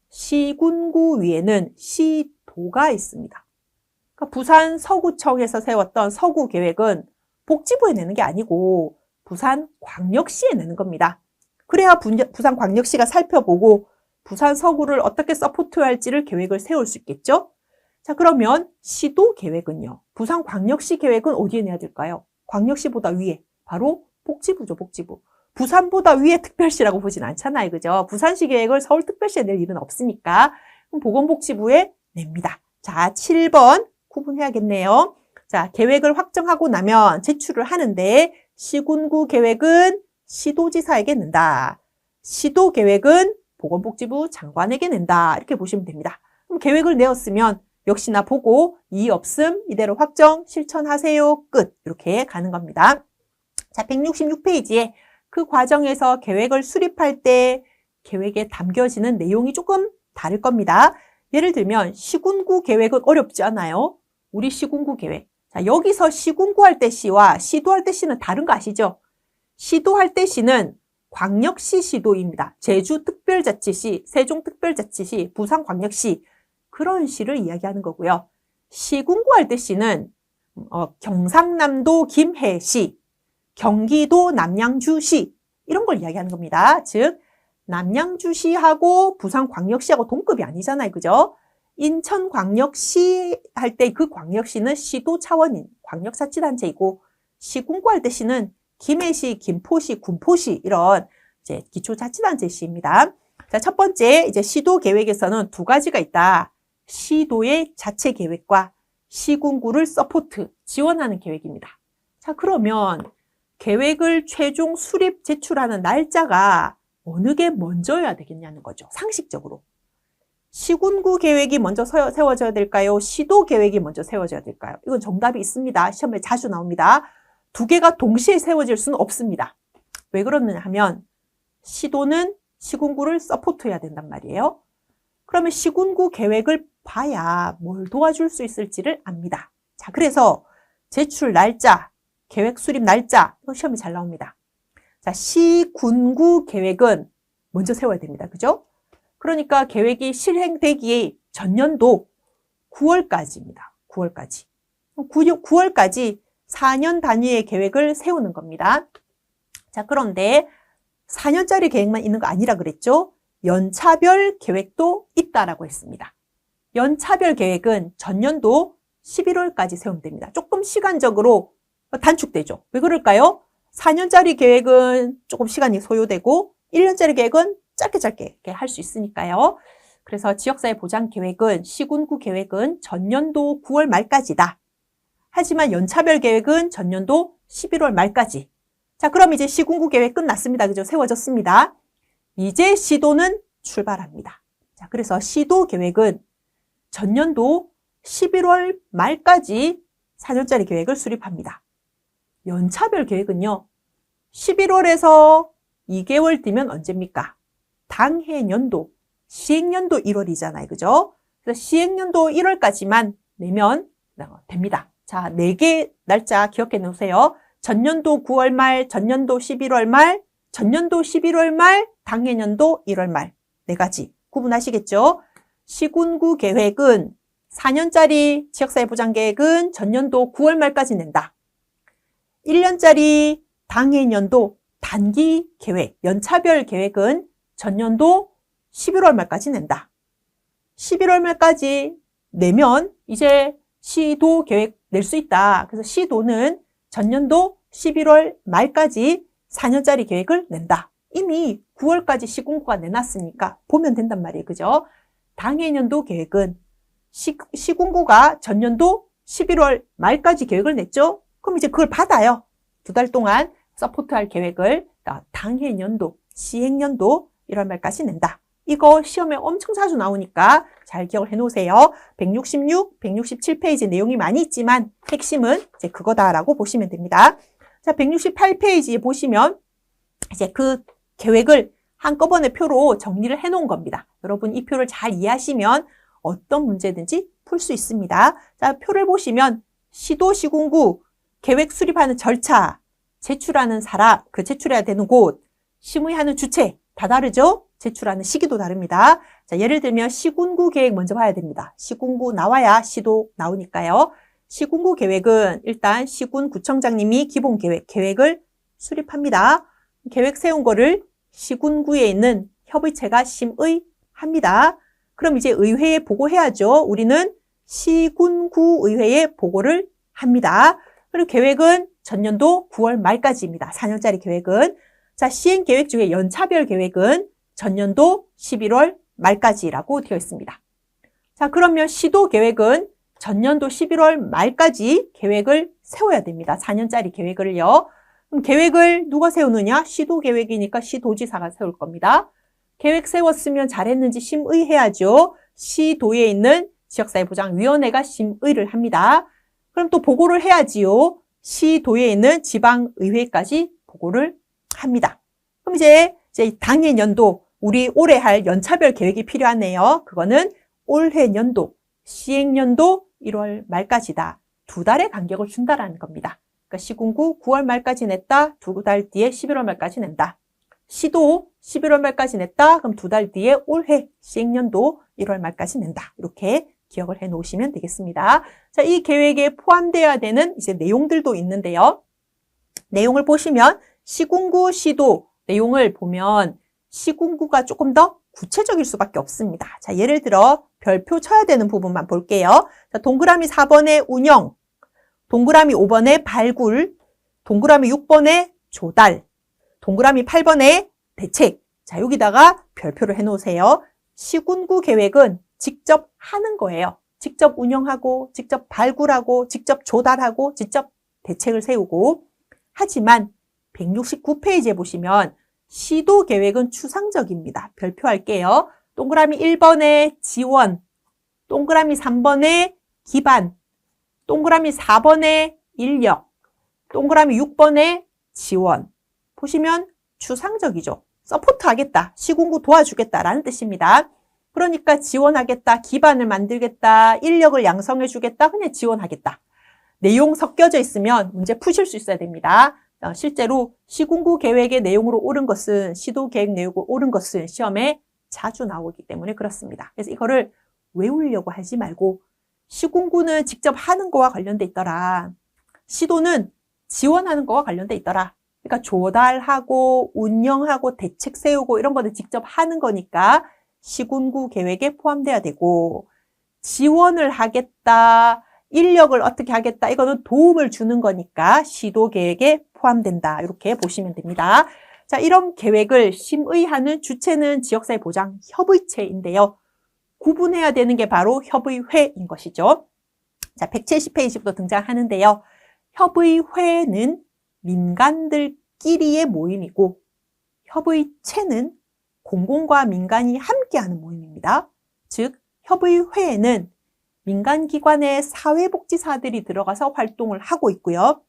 시군구 위에는 시도가 있습니다. 그러니까 부산 서구청에서 세웠던 서구 계획은 복지부에 내는 게 아니고 부산광역시에 내는 겁니다. 그래야 부산광역시가 살펴보고 부산 서구를 어떻게 서포트할지를 계획을 세울 수 있겠죠? 자, 그러면 시도 계획은요. 부산광역시 계획은 어디에 내야 될까요? 광역시보다 위에. 바로 복지부죠, 복지부. 부산보다 위에 특별시라고 보진 않잖아요. 그죠? 부산시 계획을 서울특별시에 낼 일은 없으니까 그럼 보건복지부에 냅니다. 자, 7번 구분해야겠네요. 자, 계획을 확정하고 나면 제출을 하는데 시군구 계획은 시도지사에게 낸다. 시도 계획은 보건복지부 장관에게 낸다. 이렇게 보시면 됩니다. 그럼 계획을 내었으면 역시나 보고 이의 없음 이대로 확정 실천하세요. 끝. 이렇게 가는 겁니다. 자, 166페이지에 그 과정에서 계획을 수립할 때 계획에 담겨지는 내용이 조금 다를 겁니다. 예를 들면 시군구 계획은 어렵지 않아요? 우리 시군구 계획. 자, 여기서 시군구할 때 시와 시도할 때 시는 다른 거 아시죠? 시도할 때 시는 광역시 시도입니다. 제주특별자치시, 세종특별자치시, 부산광역시 그런 시를 이야기하는 거고요. 시군구할 때 시는 경상남도 김해시, 경기도 남양주시 이런 걸 이야기하는 겁니다. 즉 남양주시하고 부산광역시하고 동급이 아니잖아요. 그죠? 인천광역시 할 때 그 광역시는 시도 차원인 광역자치단체이고 시군구 할 때 시는 김해시, 김포시, 군포시 이런 이제 기초자치단체 시입니다. 자, 첫 번째 이제 시도 계획에서는 두 가지가 있다. 시도의 자체 계획과 시군구를 서포트, 지원하는 계획입니다. 자, 그러면 계획을 최종 수립 제출하는 날짜가 어느 게 먼저여야 되겠냐는 거죠. 상식적으로. 시군구 계획이 먼저 세워져야 될까요? 시도 계획이 먼저 세워져야 될까요? 이건 정답이 있습니다. 시험에 자주 나옵니다. 두 개가 동시에 세워질 수는 없습니다. 왜 그러느냐 하면 시도는 시군구를 서포트해야 된단 말이에요. 그러면 시군구 계획을 봐야 뭘 도와줄 수 있을지를 압니다. 자, 그래서 제출 날짜, 계획 수립 날짜, 이거 시험에 잘 나옵니다. 자, 시군구 계획은 먼저 세워야 됩니다. 그죠? 그러니까 계획이 실행되기에 전년도 9월까지입니다. 9월까지. 9월까지 4년 단위의 계획을 세우는 겁니다. 자, 그런데 4년짜리 계획만 있는 거 아니라 그랬죠? 연차별 계획도 있다라고 했습니다. 연차별 계획은 전년도 11월까지 세우면 됩니다. 조금 시간적으로 단축되죠. 왜 그럴까요? 4년짜리 계획은 조금 시간이 소요되고 1년짜리 계획은 짧게 할 수 있으니까요. 그래서 지역사회 보장 계획은 시군구 계획은 전년도 9월 말까지다. 하지만 연차별 계획은 전년도 11월 말까지. 자, 그럼 이제 시군구 계획 끝났습니다. 그죠? 세워졌습니다. 이제 시도는 출발합니다. 자, 그래서 시도 계획은 전년도 11월 말까지 4년짜리 계획을 수립합니다. 연차별 계획은요. 11월에서 2개월 뒤면 언제입니까? 당해년도, 시행년도 1월이잖아요. 그죠? 그래서 시행년도 1월까지만 내면 됩니다. 자, 4개 날짜 기억해 놓으세요. 전년도 9월 말, 전년도 11월 말, 전년도 11월 말, 당해년도 1월 말. 4가지 구분하시겠죠? 시군구 계획은 4년짜리 지역사회보장계획은 전년도 9월 말까지 낸다. 1년짜리 당해년도 단기 계획, 연차별 계획은 전년도 11월 말까지 낸다. 11월 말까지 내면 이제 시도 계획 낼 수 있다. 그래서 시도는 전년도 11월 말까지 4년짜리 계획을 낸다. 이미 9월까지 시군구가 내놨으니까 보면 된단 말이에요. 그죠? 당해년도 계획은 시군구가 전년도 11월 말까지 계획을 냈죠? 그럼 이제 그걸 받아요. 2달 동안 서포트할 계획을 당해년도, 시행년도 1월 말까지 낸다. 이거 시험에 엄청 자주 나오니까 잘 기억을 해놓으세요. 166, 167페이지 내용이 많이 있지만 핵심은 이제 그거다라고 보시면 됩니다. 자, 168페이지에 보시면 이제 그 계획을 한꺼번에 표로 정리를 해놓은 겁니다. 여러분 이 표를 잘 이해하시면 어떤 문제든지 풀 수 있습니다. 자, 표를 보시면 시도, 시군구, 계획 수립하는 절차, 제출하는 사람, 그 제출해야 되는 곳, 심의하는 주체 다 다르죠? 제출하는 시기도 다릅니다. 자, 예를 들면 시군구 계획 먼저 봐야 됩니다. 시군구 나와야 시도 나오니까요. 시군구 계획은 일단 시군구청장님이 기본 계획을 수립합니다. 계획 세운 거를 시군구에 있는 협의체가 심의합니다. 그럼 이제 의회에 보고해야죠. 우리는 시군구 의회에 보고를 합니다. 그리고 계획은 전년도 9월 말까지입니다. 4년짜리 계획은. 자, 시행 계획 중에 연차별 계획은 전년도 11월 말까지라고 되어 있습니다. 자, 그러면 시도 계획은 전년도 11월 말까지 계획을 세워야 됩니다. 4년짜리 계획을요. 그럼 계획을 누가 세우느냐? 시도 계획이니까 시도지사가 세울 겁니다. 계획 세웠으면 잘했는지 심의해야죠. 시도에 있는 지역사회보장위원회가 심의를 합니다. 그럼 또 보고를 해야지요. 시도에 있는 지방의회까지 보고를 합니다. 그럼 이제 당해년도, 우리 올해 할 연차별 계획이 필요하네요. 그거는 올해 년도, 시행년도 1월 말까지다. 2달의 간격을 준다라는 겁니다. 그러니까 시군구 9월 말까지 냈다. 2달 뒤에 11월 말까지 낸다. 시도 11월 말까지 냈다. 그럼 2달 뒤에 올해 시행년도 1월 말까지 낸다. 이렇게 기억을 해 놓으시면 되겠습니다. 자, 이 계획에 포함되어야 되는 이제 내용들도 있는데요. 내용을 보시면 시군구, 시도 내용을 보면 시군구가 조금 더 구체적일 수밖에 없습니다. 자, 예를 들어 별표 쳐야 되는 부분만 볼게요. 자, 동그라미 4번에 운영, 동그라미 5번에 발굴, 동그라미 6번에 조달, 동그라미 8번에 대책. 자, 여기다가 별표를 해 놓으세요. 시군구 계획은 직접 하는 거예요. 직접 운영하고, 직접 발굴하고, 직접 조달하고, 직접 대책을 세우고. 하지만 169페이지에 보시면 시도 계획은 추상적입니다. 별표할게요. 동그라미 1번에 지원, 동그라미 3번에 기반, 동그라미 4번에 인력, 동그라미 6번에 지원. 보시면 추상적이죠. 서포트 하겠다, 시군구 도와주겠다라는 뜻입니다. 그러니까 지원하겠다, 기반을 만들겠다, 인력을 양성해 주겠다, 그냥 지원하겠다. 내용 섞여져 있으면 문제 푸실 수 있어야 됩니다. 실제로 시군구 계획의 내용으로 옳은 것은, 시도 계획 내용으로 옳은 것은 시험에 자주 나오기 때문에 그렇습니다. 그래서 이거를 외우려고 하지 말고 시군구는 직접 하는 거와 관련돼 있더라. 시도는 지원하는 거와 관련돼 있더라. 그러니까 조달하고 운영하고 대책 세우고 이런 거는 직접 하는 거니까 시군구 계획에 포함돼야 되고, 지원을 하겠다, 인력을 어떻게 하겠다, 이거는 도움을 주는 거니까 시도 계획에 포함된다. 이렇게 보시면 됩니다. 자, 이런 계획을 심의하는 주체는 지역사회보장협의체인데요. 구분해야 되는 게 바로 협의회인 것이죠. 자, 170페이지부터 등장하는데요. 협의회는 민간들끼리의 모임이고, 협의체는 공공과 민간이 함께하는 모임입니다. 즉, 협의회에는 민간기관의 사회복지사들이 들어가서 활동을 하고 있고요.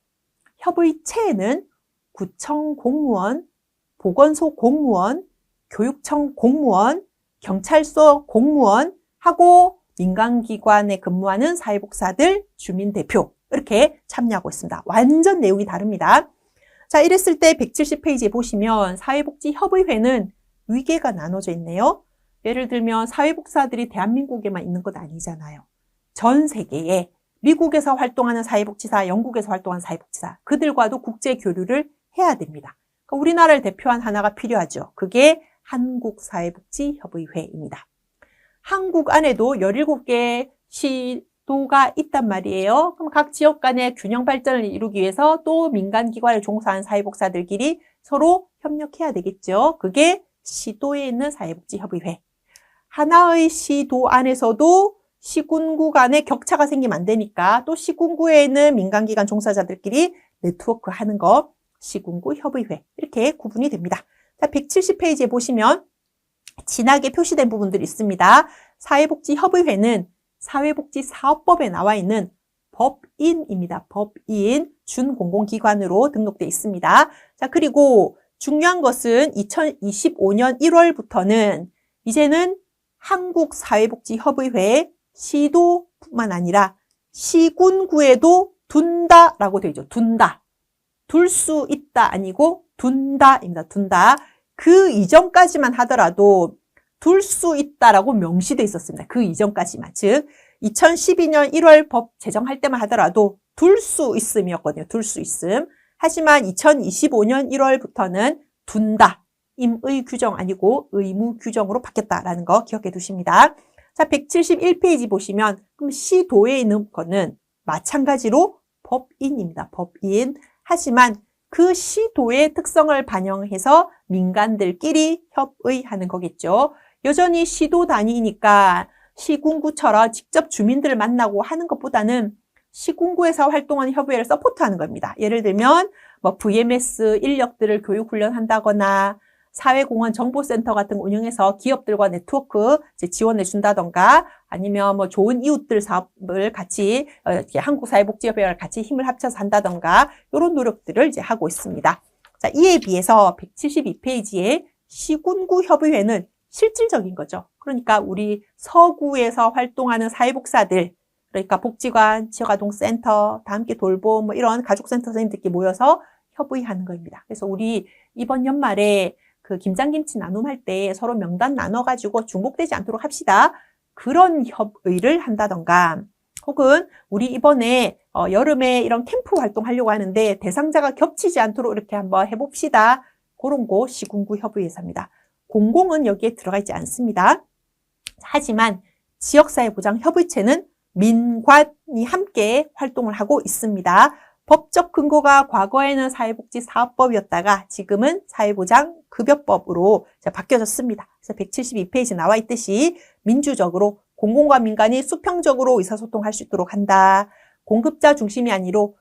협의체에는 구청 공무원, 보건소 공무원, 교육청 공무원, 경찰서 공무원 하고 민간기관에 근무하는 사회복지사들, 주민대표 이렇게 참여하고 있습니다. 완전 내용이 다릅니다. 자, 이랬을 때 170페이지에 보시면 사회복지협의회는 위계가 나눠져 있네요. 예를 들면 사회복지사들이 대한민국에만 있는 건 아니잖아요. 전 세계에 미국에서 활동하는 사회복지사, 영국에서 활동하는 사회복지사 그들과도 국제 교류를 해야 됩니다. 그러니까 우리나라를 대표한 하나가 필요하죠. 그게 한국사회복지협의회입니다. 한국 안에도 17개 시도가 있단 말이에요. 그럼 각 지역 간의 균형 발전을 이루기 위해서 또 민간기관에 종사하는 사회복지사들끼리 서로 협력해야 되겠죠. 그게 시도에 있는 사회복지협의회. 하나의 시도 안에서도 시군구 간에 격차가 생기면 안 되니까 또 시군구에 있는 민간기관 종사자들끼리 네트워크 하는 거 시군구 협의회 이렇게 구분이 됩니다. 자, 170페이지에 보시면 진하게 표시된 부분들이 있습니다. 사회복지협의회는 사회복지사업법에 나와 있는 법인입니다. 법인 준공공기관으로 등록되어 있습니다. 자, 그리고 중요한 것은 2025년 1월부터는 이제는 한국사회복지협의회 시도뿐만 아니라 시군구에도 둔다라고 되어 있죠. 둔다. 둘 수 있다 아니고 둔다입니다. 둔다. 그 이전까지만 하더라도 둘 수 있다라고 명시되어 있었습니다. 그 이전까지만. 즉 2012년 1월 법 제정할 때만 하더라도 둘 수 있음이었거든요. 둘 수 있음. 하지만 2025년 1월부터는 둔다. 임의 규정 아니고 의무 규정으로 바뀌었다라는 거 기억해 두십니다. 자, 171페이지 보시면 그럼 시도에 있는 거는 마찬가지로 법인입니다. 법인. 하지만 그 시도의 특성을 반영해서 민간들끼리 협의하는 거겠죠. 여전히 시도 단위니까 시군구처럼 직접 주민들을 만나고 하는 것보다는 시군구에서 활동하는 협의회를 서포트하는 겁니다. 예를 들면 뭐 VMS 인력들을 교육 훈련한다거나 사회공헌 정보센터 같은 거 운영해서 기업들과 네트워크 지원해 준다던가 아니면 뭐 좋은 이웃들 사업을 같이 한국사회복지협회와 같이 힘을 합쳐서 한다던가 이런 노력들을 이제 하고 있습니다. 자, 이에 비해서 172페이지에 시군구 협의회는 실질적인 거죠. 그러니까 우리 서구에서 활동하는 사회복사들 그러니까 복지관, 지역아동센터, 다 함께 돌봄 뭐 이런 가족센터 선생님들끼리 모여서 협의하는 겁니다. 그래서 우리 이번 연말에 그 김장김치 나눔할 때 서로 명단 나눠가지고 중복되지 않도록 합시다. 그런 협의를 한다던가 혹은 우리 이번에 여름에 이런 캠프 활동하려고 하는데 대상자가 겹치지 않도록 이렇게 한번 해봅시다. 그런 거 시군구 협의회에서입니다. 공공은 여기에 들어가 있지 않습니다. 하지만 지역사회보장협의체는 민관이 함께 활동을 하고 있습니다. 법적 근거가 과거에는 사회복지사업법이었다가 지금은 사회보장급여법으로 바뀌어졌습니다. 그래서 172페이지 나와 있듯이 민주적으로 공공과 민간이 수평적으로 의사소통할 수 있도록 한다. 공급자 중심이 아니고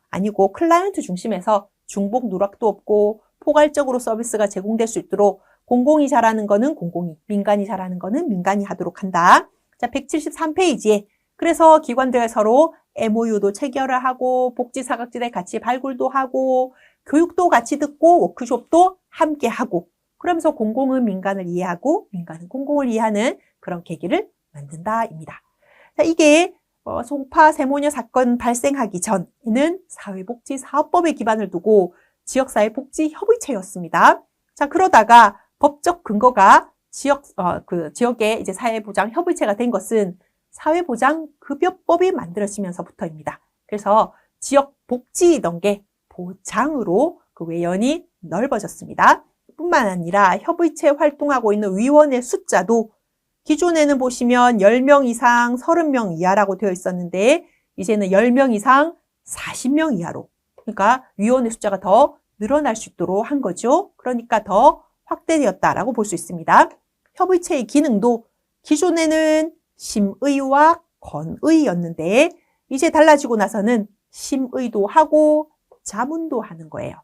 클라이언트 중심에서 중복 누락도 없고 포괄적으로 서비스가 제공될 수 있도록 공공이 잘하는 거는 공공이, 민간이 잘하는 거는 민간이 하도록 한다. 자, 173페이지에 그래서 기관들 서로 MOU도 체결을 하고 복지사각지대 같이 발굴도 하고 교육도 같이 듣고 워크숍도 함께 하고 그러면서 공공은 민간을 이해하고 민간은 공공을 이해하는 그런 계기를 만든다입니다. 자, 이게 송파 세모녀 사건 발생하기 전에는 사회복지사업법에 기반을 두고 지역사회복지협의체였습니다. 자, 그러다가 법적 근거가 지역의 이제 사회보장협의체가 된 것은 사회보장급여법이 만들어지면서부터입니다. 그래서 지역복지이던 보장으로 그 외연이 넓어졌습니다. 뿐만 아니라 협의체 활동하고 있는 위원의 숫자도 기존에는 보시면 10명 이상 30명 이하라고 되어 있었는데 이제는 10명 이상 40명 이하로 그러니까 위원의 숫자가 더 늘어날 수 있도록 한 거죠. 그러니까 더 확대되었다라고 볼 수 있습니다. 협의체의 기능도 기존에는 심의와 건의였는데 이제 달라지고 나서는 심의도 하고 자문도 하는 거예요.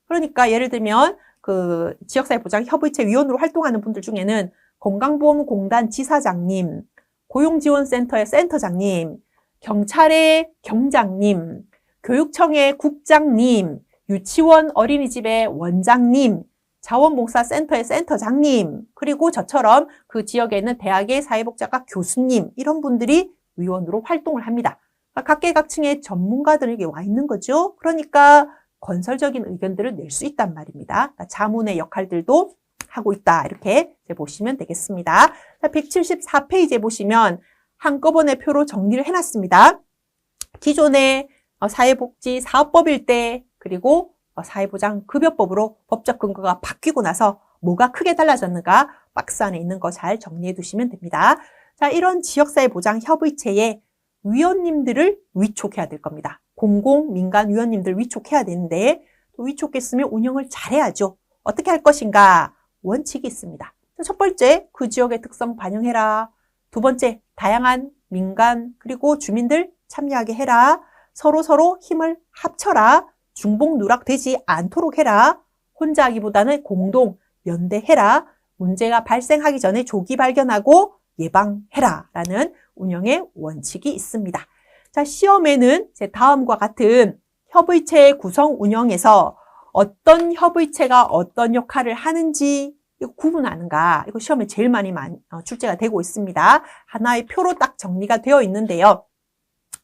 그러니까 예를 들면 그 지역사회보장협의체 위원으로 활동하는 분들 중에는 건강보험공단 지사장님, 고용지원센터의 센터장님, 경찰의 경장님, 교육청의 국장님, 유치원 어린이집의 원장님, 자원봉사센터의 센터장님, 그리고 저처럼 그 지역에 있는 대학의 사회복지학과 교수님, 이런 분들이 위원으로 활동을 합니다. 각계각층의 전문가들에게 와 있는 거죠. 그러니까 건설적인 의견들을 낼 수 있단 말입니다. 자문의 역할들도 하고 있다. 이렇게 보시면 되겠습니다. 174페이지에 보시면 한꺼번에 표로 정리를 해놨습니다. 기존의 사회복지 사업법일 때, 그리고 사회보장급여법으로 법적 근거가 바뀌고 나서 뭐가 크게 달라졌는가 박스 안에 있는 거 잘 정리해 두시면 됩니다. 자, 이런 지역사회보장협의체에 위원님들을 위촉해야 될 겁니다. 공공민간위원님들 위촉해야 되는데 또 위촉했으면 운영을 잘해야죠. 어떻게 할 것인가? 원칙이 있습니다. 첫 번째, 그 지역의 특성 반영해라. 두 번째, 다양한 민간 그리고 주민들 참여하게 해라. 서로 힘을 합쳐라. 중복 누락되지 않도록 해라. 혼자 하기보다는 공동 연대해라. 문제가 발생하기 전에 조기 발견하고 예방해라. 라는 운영의 원칙이 있습니다. 자, 시험에는 다음과 같은 협의체 구성 운영에서 어떤 협의체가 어떤 역할을 하는지 이거 구분하는가? 이거 시험에 제일 많이 출제가 되고 있습니다. 하나의 표로 딱 정리가 되어 있는데요.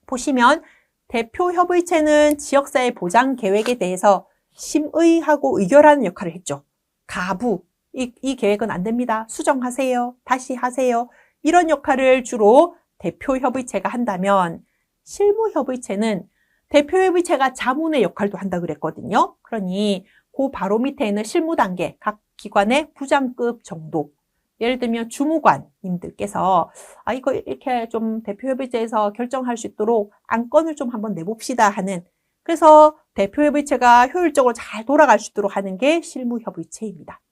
보시면 대표 협의체는 지역사회 보장 계획에 대해서 심의하고 의결하는 역할을 했죠. 가부, 이 계획은 안 됩니다. 수정하세요. 다시 하세요. 이런 역할을 주로 대표 협의체가 한다면 실무 협의체는 대표 협의체가 자문의 역할도 한다 그랬거든요. 그러니 그 바로 밑에 있는 실무 단계, 각 기관의 부장급 정도. 예를 들면 주무관님들께서 이거 이렇게 좀 대표협의체에서 결정할 수 있도록 안건을 좀 한번 내봅시다 하는, 그래서 대표협의체가 효율적으로 잘 돌아갈 수 있도록 하는 게 실무협의체입니다.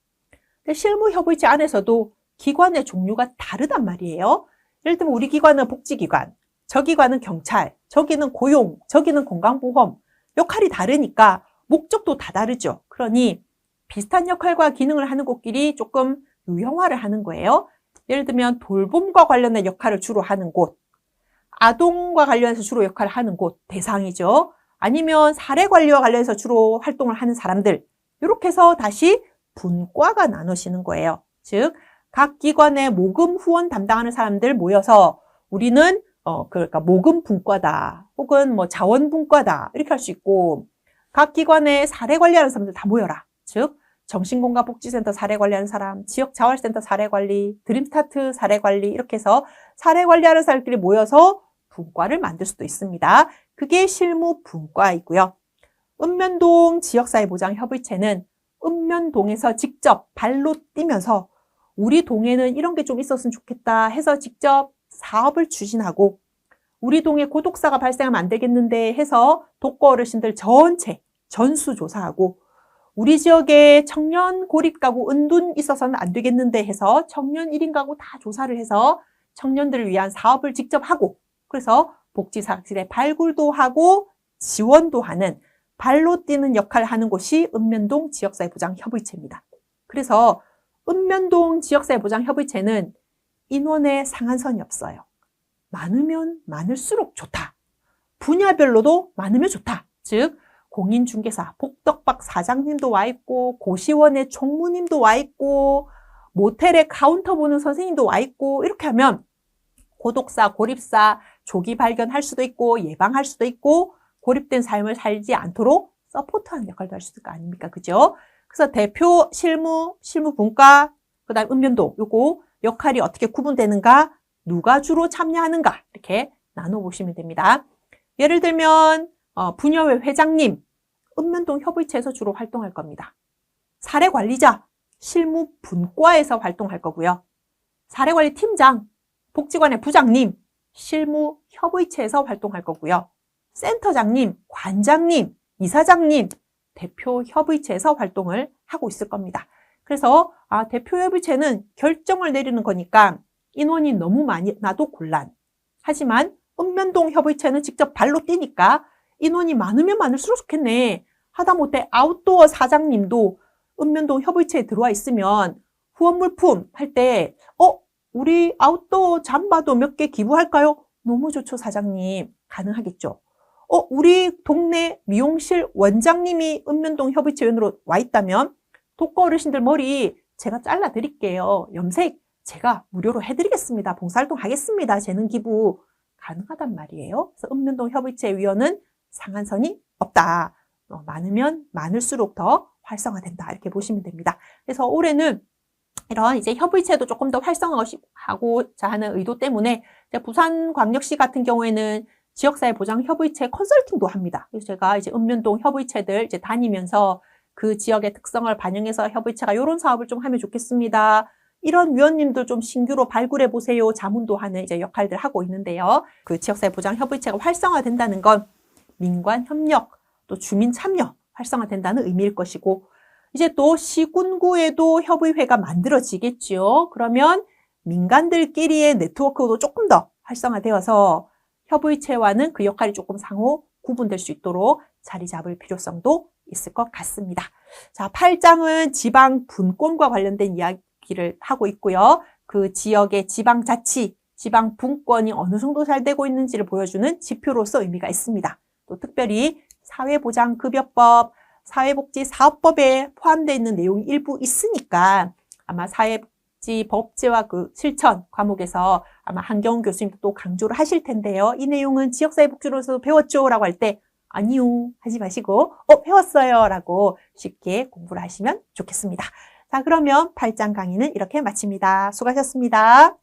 실무협의체 안에서도 기관의 종류가 다르단 말이에요. 예를 들면 우리 기관은 복지기관, 저 기관은 경찰, 저기는 고용, 저기는 건강보험, 역할이 다르니까 목적도 다 다르죠. 그러니 비슷한 역할과 기능을 하는 곳끼리 조금 유형화를 하는 거예요. 예를 들면 돌봄과 관련된 역할을 주로 하는 곳, 아동과 관련해서 주로 역할을 하는 곳, 대상이죠. 아니면 사례관리와 관련해서 주로 활동을 하는 사람들, 이렇게 해서 다시 분과가 나눠지는 거예요. 즉, 각 기관의 모금 후원 담당하는 사람들 모여서 우리는 그러니까 모금 분과다, 혹은 뭐 자원 분과다, 이렇게 할 수 있고, 각 기관의 사례 관리하는 사람들 다 모여라. 즉, 정신건강복지센터 사례관리하는 사람, 지역자활센터 사례관리, 드림스타트 사례관리, 이렇게 해서 사례관리하는 사람들끼리 모여서 분과를 만들 수도 있습니다. 그게 실무 분과이고요. 읍면동 지역사회보장협의체는 읍면동에서 직접 발로 뛰면서 우리 동에는 이런 게 좀 있었으면 좋겠다 해서 직접 사업을 추진하고, 우리 동에 고독사가 발생하면 안 되겠는데 해서 독거 어르신들 전체 전수조사하고, 우리 지역에 청년 고립가구 은둔 있어서는 안 되겠는데 해서 청년 1인 가구 다 조사를 해서 청년들을 위한 사업을 직접 하고, 그래서 복지사실에 발굴도 하고 지원도 하는 발로 뛰는 역할을 하는 곳이 읍면동 지역사회보장협의체입니다. 그래서 읍면동 지역사회보장협의체는 인원의 상한선이 없어요. 많으면 많을수록 좋다. 분야별로도 많으면 좋다. 즉, 공인중개사, 복덕박 사장님도 와 있고, 고시원의 총무님도 와 있고, 모텔의 카운터 보는 선생님도 와 있고, 이렇게 하면 고독사, 고립사 조기 발견할 수도 있고, 예방할 수도 있고, 고립된 삶을 살지 않도록 서포트하는 역할도 할 수 있을 거 아닙니까? 그죠? 그래서 대표, 실무 분과, 그 다음 읍면동, 요거 역할이 어떻게 구분되는가, 누가 주로 참여하는가, 이렇게 나눠보시면 됩니다. 예를 들면, 분여회 회장님, 읍면동 협의체에서 주로 활동할 겁니다. 사례관리자, 실무 분과에서 활동할 거고요. 사례관리 팀장, 복지관의 부장님, 실무 협의체에서 활동할 거고요. 센터장님, 관장님, 이사장님, 대표 협의체에서 활동을 하고 있을 겁니다. 그래서 대표 협의체는 결정을 내리는 거니까 인원이 너무 많이 나도 곤란. 하지만 읍면동 협의체는 직접 발로 뛰니까 인원이 많으면 많을수록 좋겠네. 하다못해 아웃도어 사장님도 읍면동 협의체에 들어와 있으면 후원 물품 할 때 우리 아웃도어 잠바도 몇 개 기부할까요? 너무 좋죠, 사장님. 가능하겠죠. 우리 동네 미용실 원장님이 읍면동 협의체 위원으로 와 있다면 독거 어르신들 머리 제가 잘라 드릴게요. 염색 제가 무료로 해드리겠습니다. 봉사활동 하겠습니다. 재능 기부 가능하단 말이에요. 그래서 읍면동 협의체 위원은 상한선이 없다. 많으면 많을수록 더 활성화된다. 이렇게 보시면 됩니다. 그래서 올해는 이런 이제 협의체도 조금 더 활성화하고자 하는 의도 때문에 부산광역시 같은 경우에는 지역사회 보장 협의체 컨설팅도 합니다. 그래서 제가 이제 읍면동 협의체들 이제 다니면서 그 지역의 특성을 반영해서 협의체가 이런 사업을 좀 하면 좋겠습니다. 이런 위원님들 좀 신규로 발굴해 보세요. 자문도 하는 이제 역할들 하고 있는데요. 그 지역사회 보장 협의체가 활성화된다는 건 민관 협력, 또 주민 참여 활성화된다는 의미일 것이고, 이제 또 시군구에도 협의회가 만들어지겠죠. 그러면 민간들끼리의 네트워크도 조금 더 활성화되어서 협의체와는 그 역할이 조금 상호 구분될 수 있도록 자리 잡을 필요성도 있을 것 같습니다. 자, 8장은 지방 분권과 관련된 이야기를 하고 있고요. 그 지역의 지방자치, 지방 분권이 어느 정도 잘 되고 있는지를 보여주는 지표로서 의미가 있습니다. 또 특별히 사회보장급여법, 사회복지사업법에 포함되어 있는 내용이 일부 있으니까 아마 사회복지법제와 그 실천 과목에서 아마 한경훈 교수님도 또 강조를 하실 텐데요. 이 내용은 지역사회복지론에서도 배웠죠? 라고 할 때 아니요 하지 마시고 배웠어요 라고 쉽게 공부를 하시면 좋겠습니다. 자, 그러면 8장 강의는 이렇게 마칩니다. 수고하셨습니다.